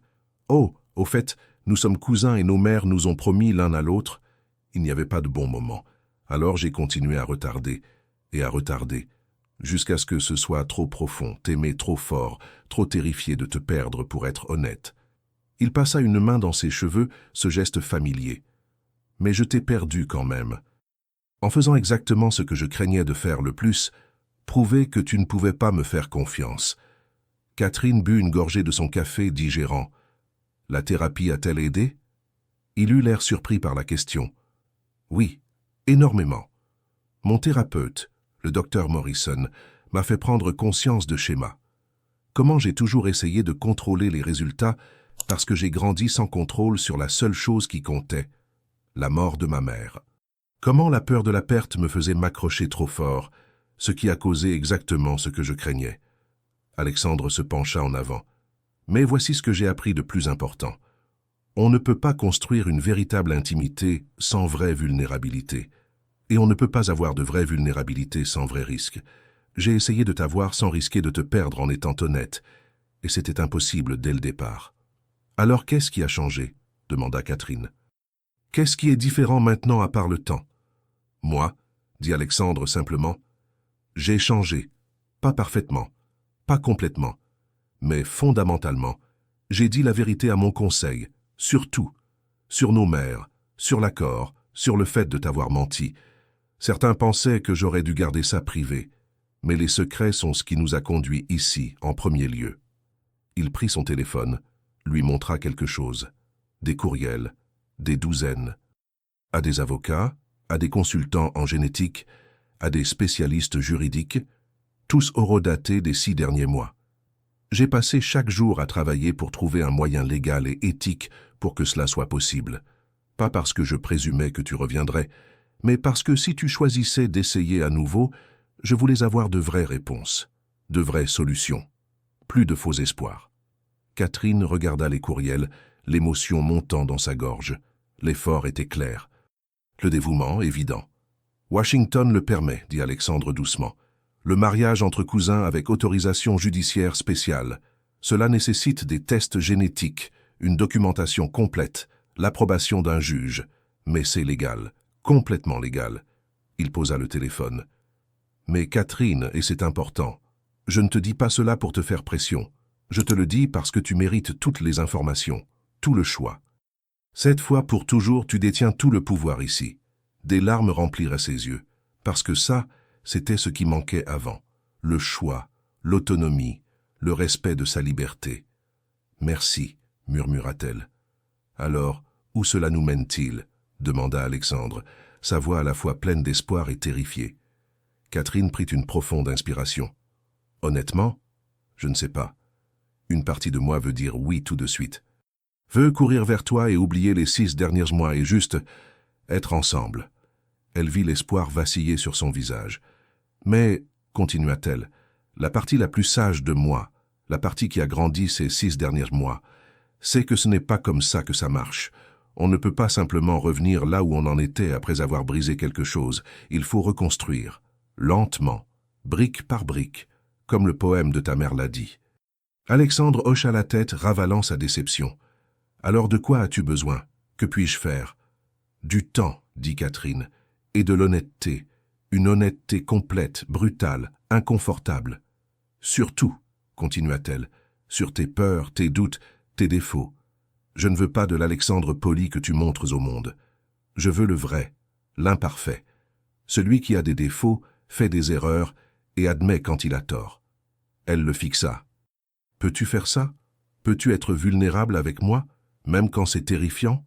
Oh, au fait, nous sommes cousins et nos mères nous ont promis l'un à l'autre. Il n'y avait pas de bon moment. Alors j'ai continué à retarder, jusqu'à ce que ce soit trop profond, t'aimer trop fort, trop terrifié de te perdre pour être honnête. Il passa une main dans ses cheveux, ce geste familier. Mais je t'ai perdu quand même. En faisant exactement ce que je craignais de faire le plus, prouver que tu ne pouvais pas me faire confiance. Catherine but une gorgée de son café, digérant. La thérapie a-t-elle aidé? Il eut l'air surpris par la question. Oui, énormément. Mon thérapeute, le docteur Morrison, m'a fait prendre conscience de schémas. Comment j'ai toujours essayé de contrôler les résultats parce que j'ai grandi sans contrôle sur la seule chose qui comptait, la mort de ma mère. Comment la peur de la perte me faisait m'accrocher trop fort, ce qui a causé exactement ce que je craignais. Alexandre se pencha en avant. Mais voici ce que j'ai appris de plus important. On ne peut pas construire une véritable intimité sans vraie vulnérabilité. Et on ne peut pas avoir de vraie vulnérabilité sans vrai risque. J'ai essayé de t'avoir sans risquer de te perdre en étant honnête, et c'était impossible dès le départ. Alors qu'est-ce qui a changé? Demanda Catherine. Qu'est-ce qui est différent maintenant à part le temps? Moi, dit Alexandre simplement, j'ai changé, pas parfaitement, pas complètement, mais fondamentalement, j'ai dit la vérité à mon conseil, sur tout, sur nos mères, sur l'accord, sur le fait de t'avoir menti. Certains pensaient que j'aurais dû garder ça privé, mais les secrets sont ce qui nous a conduits ici, en premier lieu. Il prit son téléphone, lui montra quelque chose, des courriels, des douzaines, à des avocats, à des consultants en génétique, à des spécialistes juridiques, tous horodatés des 6 derniers mois. J'ai passé chaque jour à travailler pour trouver un moyen légal et éthique pour que cela soit possible. Pas parce que je présumais que tu reviendrais, mais parce que si tu choisissais d'essayer à nouveau, je voulais avoir de vraies réponses, de vraies solutions, plus de faux espoirs. Catherine regarda les courriels, l'émotion montant dans sa gorge. L'effort était clair. Le dévouement évident. Washington le permet, dit Alexandre doucement. Le mariage entre cousins avec autorisation judiciaire spéciale. Cela nécessite des tests génétiques, une documentation complète, l'approbation d'un juge. Mais c'est légal, complètement légal. Il posa le téléphone. Mais Catherine, et c'est important, je ne te dis pas cela pour te faire pression. Je te le dis parce que tu mérites toutes les informations, tout le choix. Cette fois pour toujours, tu détiens tout le pouvoir ici. Des larmes rempliraient ses yeux, parce que ça, c'était ce qui manquait avant. Le choix, l'autonomie, le respect de sa liberté. Merci, murmura-t-elle. Alors, où cela nous mène-t-il? Demanda Alexandre, sa voix à la fois pleine d'espoir et terrifiée. Catherine prit une profonde inspiration. Honnêtement, je ne sais pas. Une partie de moi veut dire oui tout de suite. Veut courir vers toi et oublier les 6 derniers mois et juste être ensemble. Elle vit l'espoir vaciller sur son visage. Mais, continua-t-elle, la partie la plus sage de moi, la partie qui a grandi ces 6 derniers mois, c'est que ce n'est pas comme ça que ça marche. On ne peut pas simplement revenir là où on en était après avoir brisé quelque chose. Il faut reconstruire, lentement, brique par brique, comme le poème de ta mère l'a dit. Alexandre hocha la tête, ravalant sa déception. « Alors de quoi as-tu besoin? Que puis-je faire ?»« Du temps, » dit Catherine, « et de l'honnêteté. Une honnêteté complète, brutale, inconfortable. Surtout, continua-t-elle, sur tes peurs, tes doutes, tes défauts. Je ne veux pas de l'Alexandre poli que tu montres au monde. Je veux le vrai, l'imparfait. Celui qui a des défauts, fait des erreurs et admet quand il a tort. » Elle le fixa. « Peux-tu faire ça? Peux-tu être vulnérable avec moi, même quand c'est terrifiant,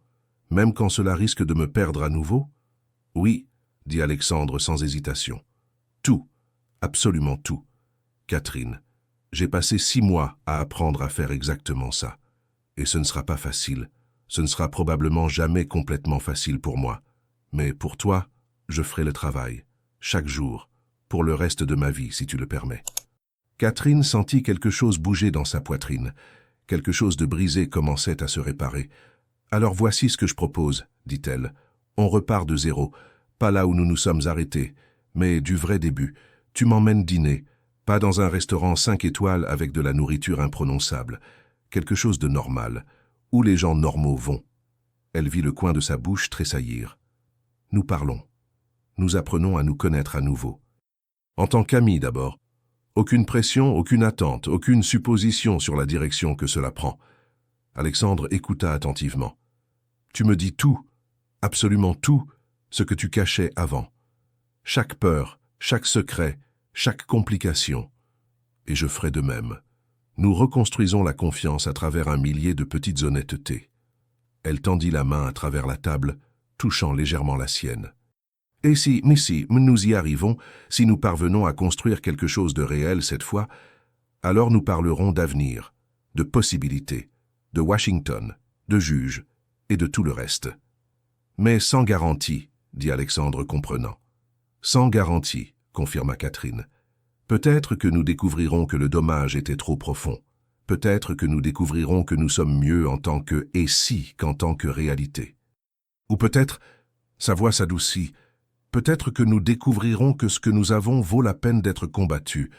même quand cela risque de me perdre à nouveau? » « Oui, » dit Alexandre sans hésitation. « Tout, absolument tout. Catherine, j'ai passé 6 mois à apprendre à faire exactement ça. Et ce ne sera pas facile. Ce ne sera probablement jamais complètement facile pour moi. Mais pour toi, je ferai le travail, chaque jour, pour le reste de ma vie, si tu le permets. Catherine sentit quelque chose bouger dans sa poitrine. Quelque chose de brisé commençait à se réparer. « Alors voici ce que je propose, » dit-elle. « On repart de zéro, pas là où nous nous sommes arrêtés, mais du vrai début. Tu m'emmènes dîner, pas dans un restaurant 5 étoiles avec de la nourriture imprononçable. Quelque chose de normal, où les gens normaux vont. » Elle vit le coin de sa bouche tressaillir. « Nous parlons. Nous apprenons à nous connaître à nouveau. En tant qu'amis d'abord. Aucune pression, aucune attente, aucune supposition sur la direction que cela prend. » Alexandre écouta attentivement. « Tu me dis tout, absolument tout, ce que tu cachais avant. Chaque peur, chaque secret, chaque complication. Et je ferai de même. Nous reconstruisons la confiance à travers un millier de petites honnêtetés. » Elle tendit la main à travers la table, touchant légèrement la sienne. « Et si nous y arrivons, si nous parvenons à construire quelque chose de réel cette fois, alors nous parlerons d'avenir, de possibilités, de Washington, de juges et de tout le reste. » « Mais sans garantie, » dit Alexandre comprenant. « Sans garantie, » confirma Catherine. « Peut-être que nous découvrirons que le dommage était trop profond. Peut-être que nous découvrirons que nous sommes mieux en tant que « et si » qu'en tant que réalité. Ou peut-être, sa voix s'adoucit, peut-être que nous découvrirons que ce que nous avons vaut la peine d'être combattu,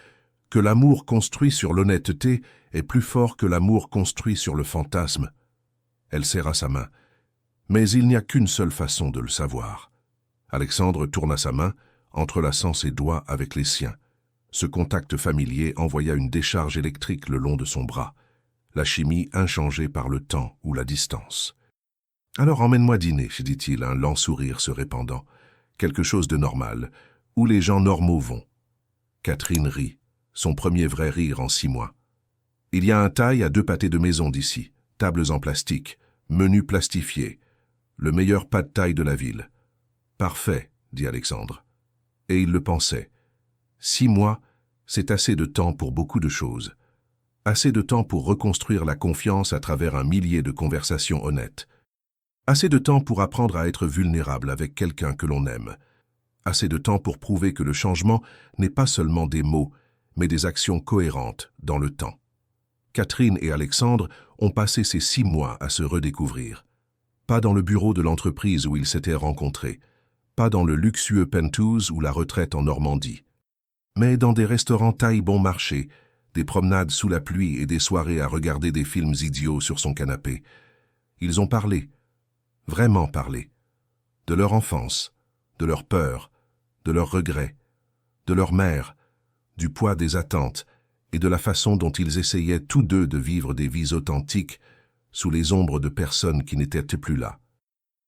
que l'amour construit sur l'honnêteté est plus fort que l'amour construit sur le fantasme. Elle serra sa main. Mais il n'y a qu'une seule façon de le savoir. Alexandre tourna sa main, entrelaçant ses doigts avec les siens. Ce contact familier envoya une décharge électrique le long de son bras, la chimie inchangée par le temps ou la distance. « Alors emmène-moi dîner, » dit-il, un lent sourire se répandant. « Quelque chose de normal, où les gens normaux vont. » Catherine rit, son premier vrai rire en 6 mois. « Il y a un taille à 2 pâtés de maison d'ici, tables en plastique, menus plastifiés. Le meilleur pas de taille de la ville. »« Parfait, » dit Alexandre. Et il le pensait. 6 mois, c'est assez de temps pour beaucoup de choses. Assez de temps pour reconstruire la confiance à travers un millier de conversations honnêtes. Assez de temps pour apprendre à être vulnérable avec quelqu'un que l'on aime. Assez de temps pour prouver que le changement n'est pas seulement des mots, mais des actions cohérentes dans le temps. Catherine et Alexandre ont passé ces 6 mois à se redécouvrir. Pas dans le bureau de l'entreprise où ils s'étaient rencontrés, pas dans le luxueux penthouse ou la retraite en Normandie, mais dans des restaurants taille bon marché, des promenades sous la pluie et des soirées à regarder des films idiots sur son canapé. Ils ont parlé, vraiment parlé, de leur enfance, de leurs peurs, de leurs regrets, de leur mère, du poids des attentes et de la façon dont ils essayaient tous deux de vivre des vies authentiques sous les ombres de personnes qui n'étaient plus là.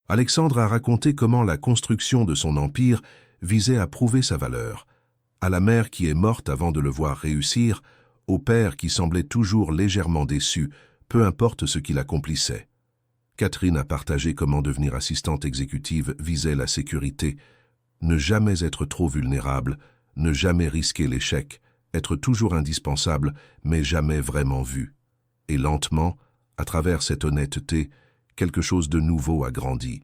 Alexandre a raconté comment la construction de son empire visait à prouver sa valeur, à la mère qui est morte avant de le voir réussir, au père qui semblait toujours légèrement déçu, peu importe ce qu'il accomplissait. Catherine a partagé comment devenir assistante exécutive visait la sécurité, ne jamais être trop vulnérable, ne jamais risquer l'échec, être toujours indispensable, mais jamais vraiment vu. Et lentement, à travers cette honnêteté, quelque chose de nouveau a grandi.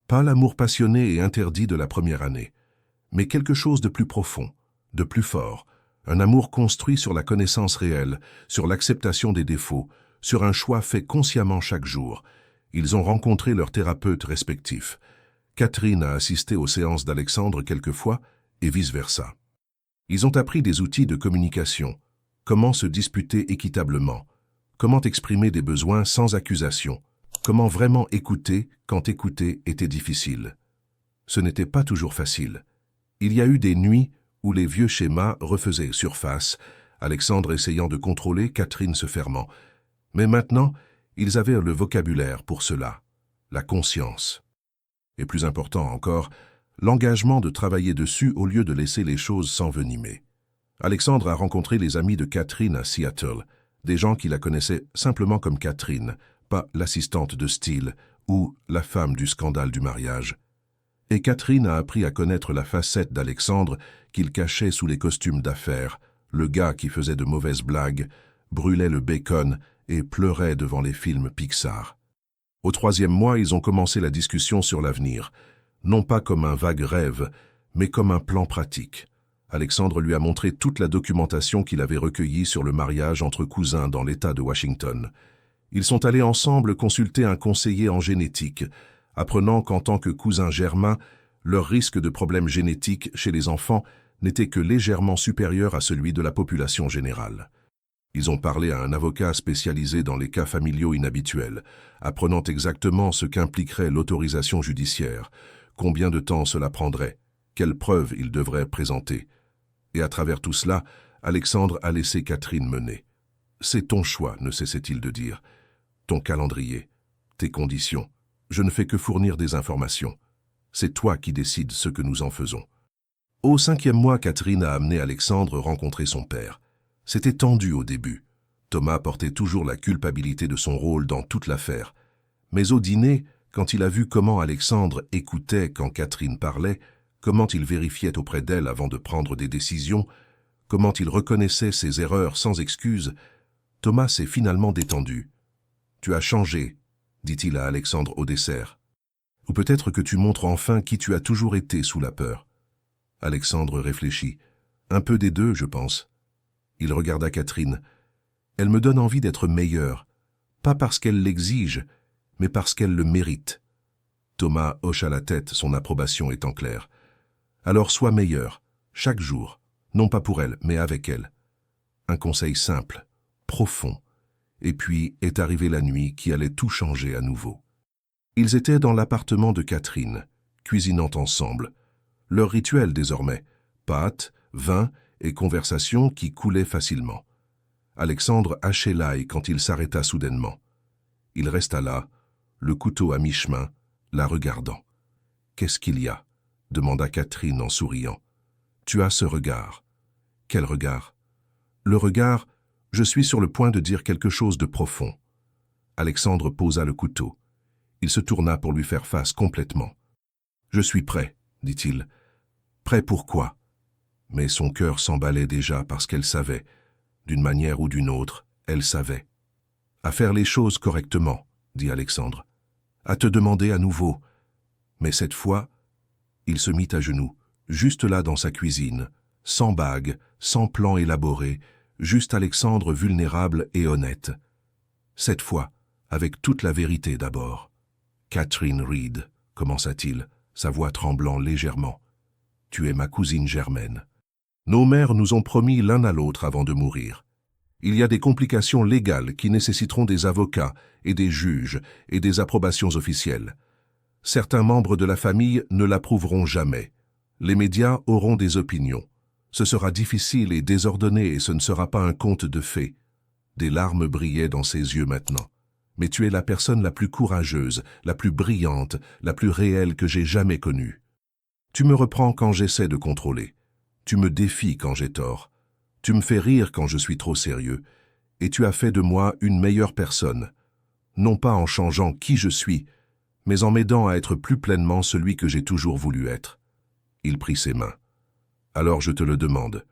Pas l'amour passionné et interdit de la première année, mais quelque chose de plus profond, de plus fort, un amour construit sur la connaissance réelle, sur l'acceptation des défauts, sur un choix fait consciemment chaque jour. Ils ont rencontré leurs thérapeutes respectifs. Catherine a assisté aux séances d'Alexandre quelquefois et vice-versa. Ils ont appris des outils de communication, comment se disputer équitablement, comment exprimer des besoins sans accusation, comment vraiment écouter quand écouter était difficile. Ce n'était pas toujours facile. Il y a eu des nuits où les vieux schémas refaisaient surface, Alexandre essayant de contrôler, Catherine se fermant. Mais maintenant, ils avaient le vocabulaire pour cela, la conscience. Et plus important encore, l'engagement de travailler dessus au lieu de laisser les choses s'envenimer. Alexandre a rencontré les amis de Catherine à Seattle, des gens qui la connaissaient simplement comme Catherine, pas l'assistante de style ou la femme du scandale du mariage. Et Catherine a appris à connaître la facette d'Alexandre qu'il cachait sous les costumes d'affaires, le gars qui faisait de mauvaises blagues, brûlait le bacon et pleurait devant les films Pixar. Au 3e mois, ils ont commencé la discussion sur l'avenir, non pas comme un vague rêve, mais comme un plan pratique. Alexandre lui a montré toute la documentation qu'il avait recueillie sur le mariage entre cousins dans l'État de Washington. Ils sont allés ensemble consulter un conseiller en génétique, apprenant qu'en tant que cousins germains, leur risque de problèmes génétiques chez les enfants n'était que légèrement supérieur à celui de la population générale. Ils ont parlé à un avocat spécialisé dans les cas familiaux inhabituels, apprenant exactement ce qu'impliquerait l'autorisation judiciaire, combien de temps cela prendrait, quelles preuves ils devraient présenter. Et à travers tout cela, Alexandre a laissé Catherine mener. C'est ton choix, ne cessait-il de dire. Ton calendrier, tes conditions. Je ne fais que fournir des informations. C'est toi qui décides ce que nous en faisons. Au 5e mois, Catherine a amené Alexandre rencontrer son père. C'était tendu au début. Thomas portait toujours la culpabilité de son rôle dans toute l'affaire. Mais au dîner, quand il a vu comment Alexandre écoutait quand Catherine parlait, comment il vérifiait auprès d'elle avant de prendre des décisions, comment il reconnaissait ses erreurs sans excuse, Thomas s'est finalement détendu. « Tu as changé », dit-il à Alexandre au dessert. « Ou peut-être que tu montres enfin qui tu as toujours été sous la peur. » Alexandre réfléchit. « Un peu des deux, je pense. » Il regarda Catherine. « Elle me donne envie d'être meilleure, pas parce qu'elle l'exige, mais parce qu'elle le mérite. » Thomas hocha la tête, son approbation étant claire. « Alors sois meilleur, chaque jour, non pas pour elle, mais avec elle. » Un conseil simple, profond. Et puis est arrivée la nuit qui allait tout changer à nouveau. Ils étaient dans l'appartement de Catherine, cuisinant ensemble. Leur rituel désormais, pâtes, vin et conversation qui coulaient facilement. Alexandre hachait l'ail quand il s'arrêta soudainement. Il resta là, le couteau à mi-chemin, la regardant. « Qu'est-ce qu'il y a ?» demanda Catherine en souriant. « Tu as ce regard. » « Quel regard ?»« Le regard, je suis sur le point de dire quelque chose de profond. » Alexandre posa le couteau. Il se tourna pour lui faire face complètement. « Je suis prêt, » dit-il. « Prêt pour quoi ?» Mais son cœur s'emballait déjà parce qu'elle savait. D'une manière ou d'une autre, elle savait. « À faire les choses correctement, » dit Alexandre. « À te demander à nouveau. » Mais cette fois, il se mit à genoux, juste là dans sa cuisine, sans bague, sans plan élaboré, juste Alexandre vulnérable et honnête. Cette fois, avec toute la vérité d'abord. « Catherine Reed, » commença-t-il, sa voix tremblant légèrement. « Tu es ma cousine germaine. Nos mères nous ont promis l'un à l'autre avant de mourir. Il y a des complications légales qui nécessiteront des avocats et des juges et des approbations officielles. Certains membres de la famille ne l'approuveront jamais. Les médias auront des opinions. Ce sera difficile et désordonné et ce ne sera pas un conte de fées. » Des larmes brillaient dans ses yeux maintenant. « Mais tu es la personne la plus courageuse, la plus brillante, la plus réelle que j'ai jamais connue. Tu me reprends quand j'essaie de contrôler. Tu me défies quand j'ai tort. Tu me fais rire quand je suis trop sérieux. Et tu as fait de moi une meilleure personne. Non pas en changeant qui je suis, mais en m'aidant à être plus pleinement celui que j'ai toujours voulu être. » Il prit ses mains. « Alors je te le demande.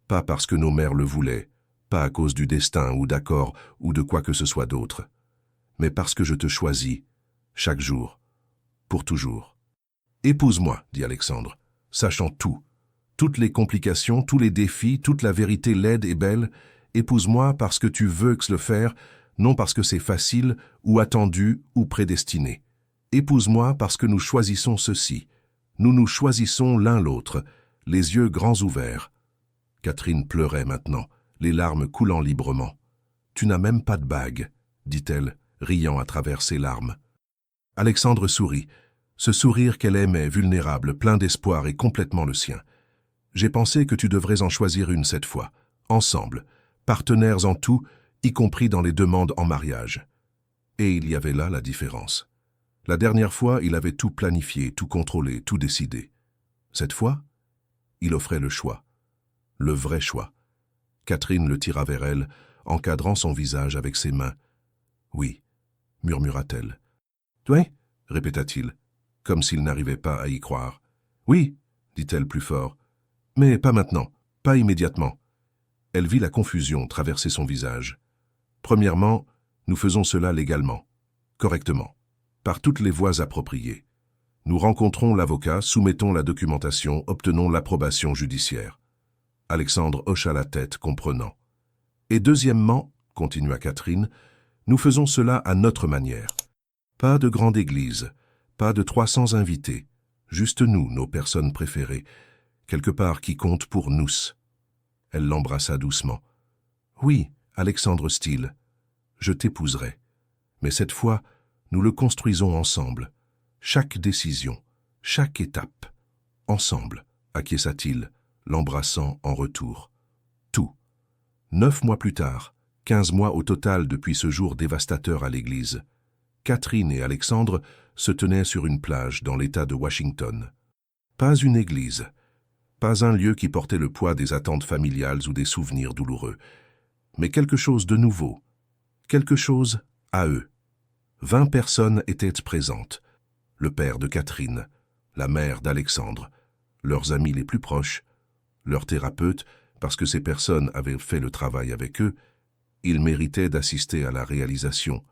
Pas parce que nos mères le voulaient, pas à cause du destin ou d'accord ou de quoi que ce soit d'autre, mais parce que je te choisis, chaque jour, pour toujours. »« Épouse-moi, » dit Alexandre, sachant tout. Toutes les complications, tous les défis, toute la vérité laide et belle. Épouse-moi parce que tu veux le faire, non parce que c'est facile, ou attendu, ou prédestiné. Épouse-moi parce que nous choisissons ceci. Nous nous choisissons l'un l'autre, les yeux grands ouverts. Catherine pleurait maintenant, les larmes coulant librement. « Tu n'as même pas de bague, » dit-elle, riant à travers ses larmes. Alexandre sourit, ce sourire qu'elle aimait, vulnérable, plein d'espoir et complètement le sien. « J'ai pensé que tu devrais en choisir une cette fois, ensemble, partenaires en tout, y compris dans les demandes en mariage. » Et il y avait là la différence. La dernière fois, il avait tout planifié, tout contrôlé, tout décidé. Cette fois, il offrait le choix, le vrai choix. Catherine le tira vers elle, encadrant son visage avec ses mains. « Oui, » murmura-t-elle. « Oui » répéta-t-il, comme s'il n'arrivait pas à y croire. « Oui » dit-elle plus fort. « Mais pas maintenant, pas immédiatement. » Elle vit la confusion traverser son visage. « Premièrement, nous faisons cela légalement, correctement. par toutes les voies appropriées. Nous rencontrons l'avocat, soumettons la documentation, obtenons l'approbation judiciaire. Alexandre hocha la tête, comprenant. Et deuxièmement, continua Catherine, nous faisons cela à notre manière. Pas de grande église, pas de 300 invités, juste nous, nos personnes préférées, quelque part qui compte pour nous. Elle l'embrassa doucement. Oui, Alexandre Steele, je t'épouserai. Mais cette fois, nous le construisons ensemble. Chaque décision, chaque étape. Ensemble, acquiesça-t-il, l'embrassant en retour. Tout. 9 mois plus tard, 15 mois au total depuis ce jour dévastateur à l'église, Catherine et Alexandre se tenaient sur une plage dans l'État de Washington. Pas une église, pas un lieu qui portait le poids des attentes familiales ou des souvenirs douloureux, mais quelque chose de nouveau, quelque chose à eux. 20 personnes étaient présentes, le père de Catherine, la mère d'Alexandre, leurs amis les plus proches, leurs thérapeutes, parce que ces personnes avaient fait le travail avec eux, ils méritaient d'assister à la réalisation.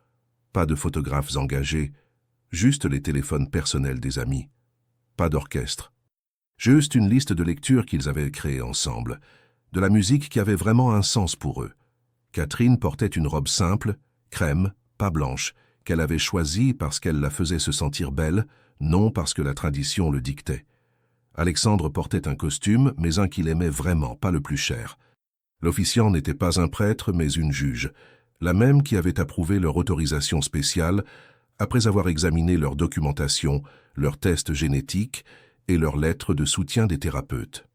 Pas de photographes engagés, juste les téléphones personnels des amis. Pas d'orchestre. Juste une liste de lectures qu'ils avaient créées ensemble, de la musique qui avait vraiment un sens pour eux. Catherine portait une robe simple, crème, pas blanche, qu'elle avait choisie parce qu'elle la faisait se sentir belle, non parce que la tradition le dictait. Alexandre portait un costume, mais un qu'il aimait vraiment, pas le plus cher. L'officiant n'était pas un prêtre, mais une juge, la même qui avait approuvé leur autorisation spéciale après avoir examiné leur documentation, leurs tests génétiques et leurs lettres de soutien des thérapeutes.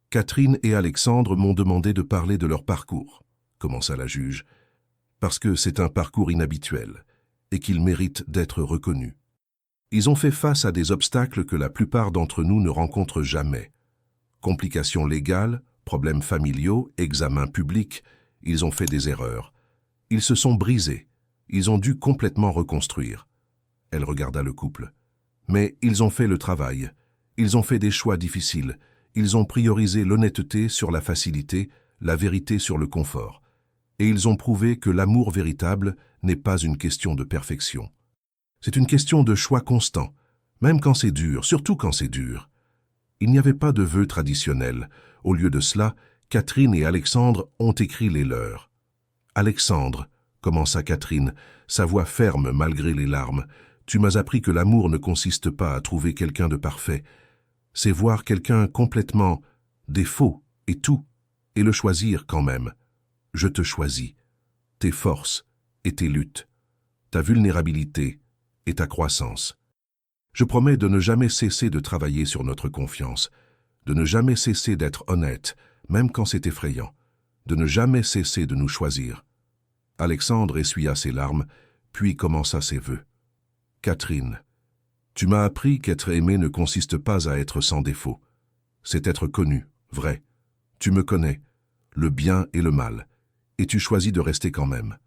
Catherine et Alexandre m'ont demandé de parler de leur parcours, commença la juge, parce que c'est un parcours inhabituel et qu'ils méritent d'être reconnus. Ils ont fait face à des obstacles que la plupart d'entre nous ne rencontrent jamais. Complications légales, problèmes familiaux, examens publics, ils ont fait des erreurs. Ils se sont brisés. Ils ont dû complètement reconstruire. Elle regarda le couple. Mais ils ont fait le travail. Ils ont fait des choix difficiles. Ils ont priorisé l'honnêteté sur la facilité, la vérité sur le confort. Et ils ont prouvé que l'amour véritable n'est pas une question de perfection. C'est une question de choix constant, même quand c'est dur, surtout quand c'est dur. Il n'y avait pas de vœux traditionnels. Au lieu de cela, Catherine et Alexandre ont écrit les leurs. « Alexandre, commença Catherine, sa voix ferme malgré les larmes, tu m'as appris que l'amour ne consiste pas à trouver quelqu'un de parfait. C'est voir quelqu'un complètement défaut et tout, et le choisir quand même. Je te choisis. Tes forces et tes luttes, ta vulnérabilité et ta croissance. Je promets de ne jamais cesser de travailler sur notre confiance, de ne jamais cesser d'être honnête, même quand c'est effrayant, de ne jamais cesser de nous choisir. » Alexandre essuya ses larmes, puis commença ses vœux. « Catherine, tu m'as appris qu'être aimé ne consiste pas à être sans défaut. C'est être connu, vrai. Tu me connais, le bien et le mal, et tu choisis de rester quand même.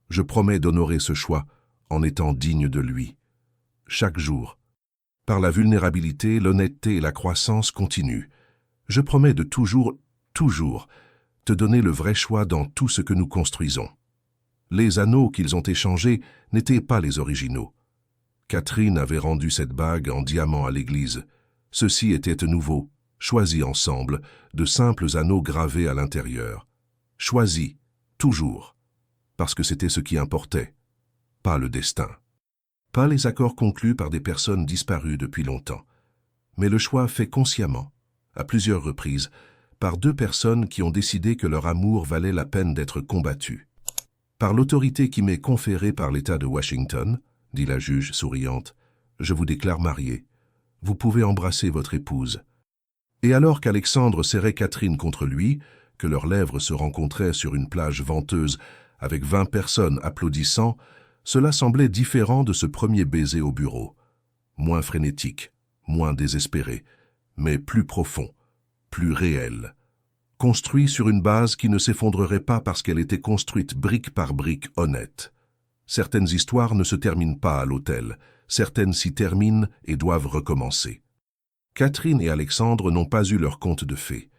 Je promets d'honorer ce choix en étant digne de lui. Chaque jour, par la vulnérabilité, l'honnêteté et la croissance continuent. Je promets de toujours, te donner le vrai choix dans tout ce que nous construisons. » Les anneaux qu'ils ont échangés n'étaient pas les originaux. Catherine avait rendu cette bague en diamant à l'église. Ceux-ci étaient nouveaux, choisis ensemble, de simples anneaux gravés à l'intérieur. Choisis, toujours, parce que c'était ce qui importait, pas le destin. Pas les accords conclus par des personnes disparues depuis longtemps, mais le choix fait consciemment, à plusieurs reprises, par 2 personnes qui ont décidé que leur amour valait la peine d'être combattu. Par l'autorité qui m'est conférée par l'État de Washington, dit la juge souriante, je vous déclare marié. Vous pouvez embrasser votre épouse. Et alors qu'Alexandre serrait Catherine contre lui, que leurs lèvres se rencontraient sur une plage venteuse avec 20 personnes applaudissant, cela semblait différent de ce premier baiser au bureau. Moins frénétique, moins désespéré, mais plus profond, plus réel. Construit sur une base qui ne s'effondrerait pas parce qu'elle était construite brique par brique honnête. Certaines histoires ne se terminent pas à l'hôtel, certaines s'y terminent et doivent recommencer. Catherine et Alexandre n'ont pas eu leur conte de fées.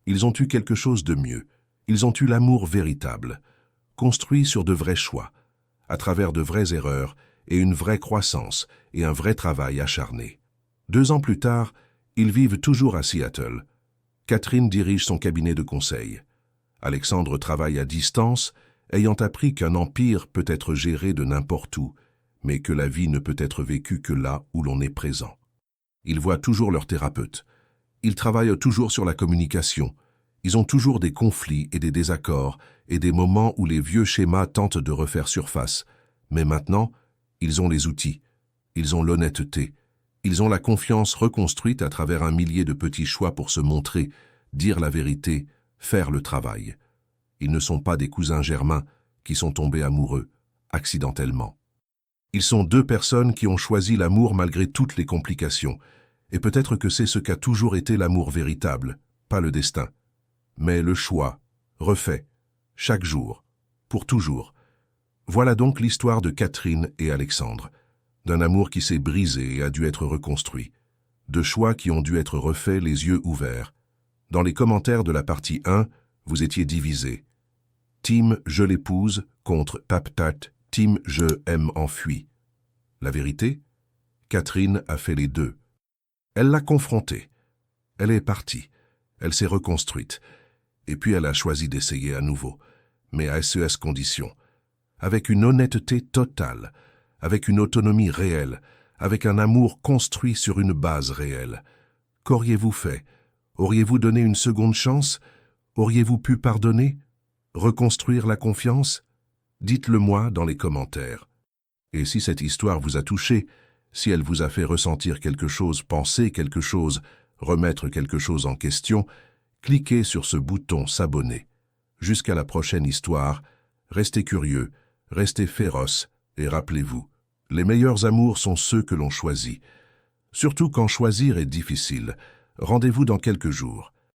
Ils ont eu quelque chose de mieux. Ils ont eu l'amour véritable, construit sur de vrais choix, à travers de vraies erreurs et une vraie croissance et un vrai travail acharné. 2 ans plus tard, ils vivent toujours à Seattle. Catherine dirige son cabinet de conseil. Alexandre travaille à distance, ayant appris qu'un empire peut être géré de n'importe où, mais que la vie ne peut être vécue que là où l'on est présent. Ils voient toujours leur thérapeute. Ils travaillent toujours sur la communication. Ils ont toujours des conflits et des désaccords et des moments où les vieux schémas tentent de refaire surface. Mais maintenant, ils ont les outils. Ils ont l'honnêteté. Ils ont la confiance reconstruite à travers un millier de petits choix pour se montrer, dire la vérité, faire le travail. Ils ne sont pas des cousins germains qui sont tombés amoureux, accidentellement. Ils sont 2 personnes qui ont choisi l'amour malgré toutes les complications, et peut-être que c'est ce qu'a toujours été l'amour véritable, pas le destin, mais le choix, refait, chaque jour, pour toujours. Voilà donc l'histoire de Catherine et Alexandre, d'un amour qui s'est brisé et a dû être reconstruit, de choix qui ont dû être refaits les yeux ouverts. Dans les commentaires de la partie 1, vous étiez divisés. Team « Je l'épouse » contre Paptat, Team « Je aime enfui ». La vérité? Catherine a fait les 2. Elle l'a confrontée. Elle est partie. Elle s'est reconstruite. Et puis elle a choisi d'essayer à nouveau, mais à SES conditions. Avec une honnêteté totale, avec une autonomie réelle, avec un amour construit sur une base réelle. Qu'auriez-vous fait? Auriez-vous donné une seconde chance? Auriez-vous pu pardonner? Reconstruire la confiance? Dites-le moi dans les commentaires. Et si cette histoire vous a touché, si elle vous a fait ressentir quelque chose, penser quelque chose, remettre quelque chose en question, cliquez sur ce bouton s'abonner. Jusqu'à la prochaine histoire, restez curieux, restez féroces et rappelez-vous, les meilleurs amours sont ceux que l'on choisit. Surtout quand choisir est difficile. Rendez-vous dans quelques jours.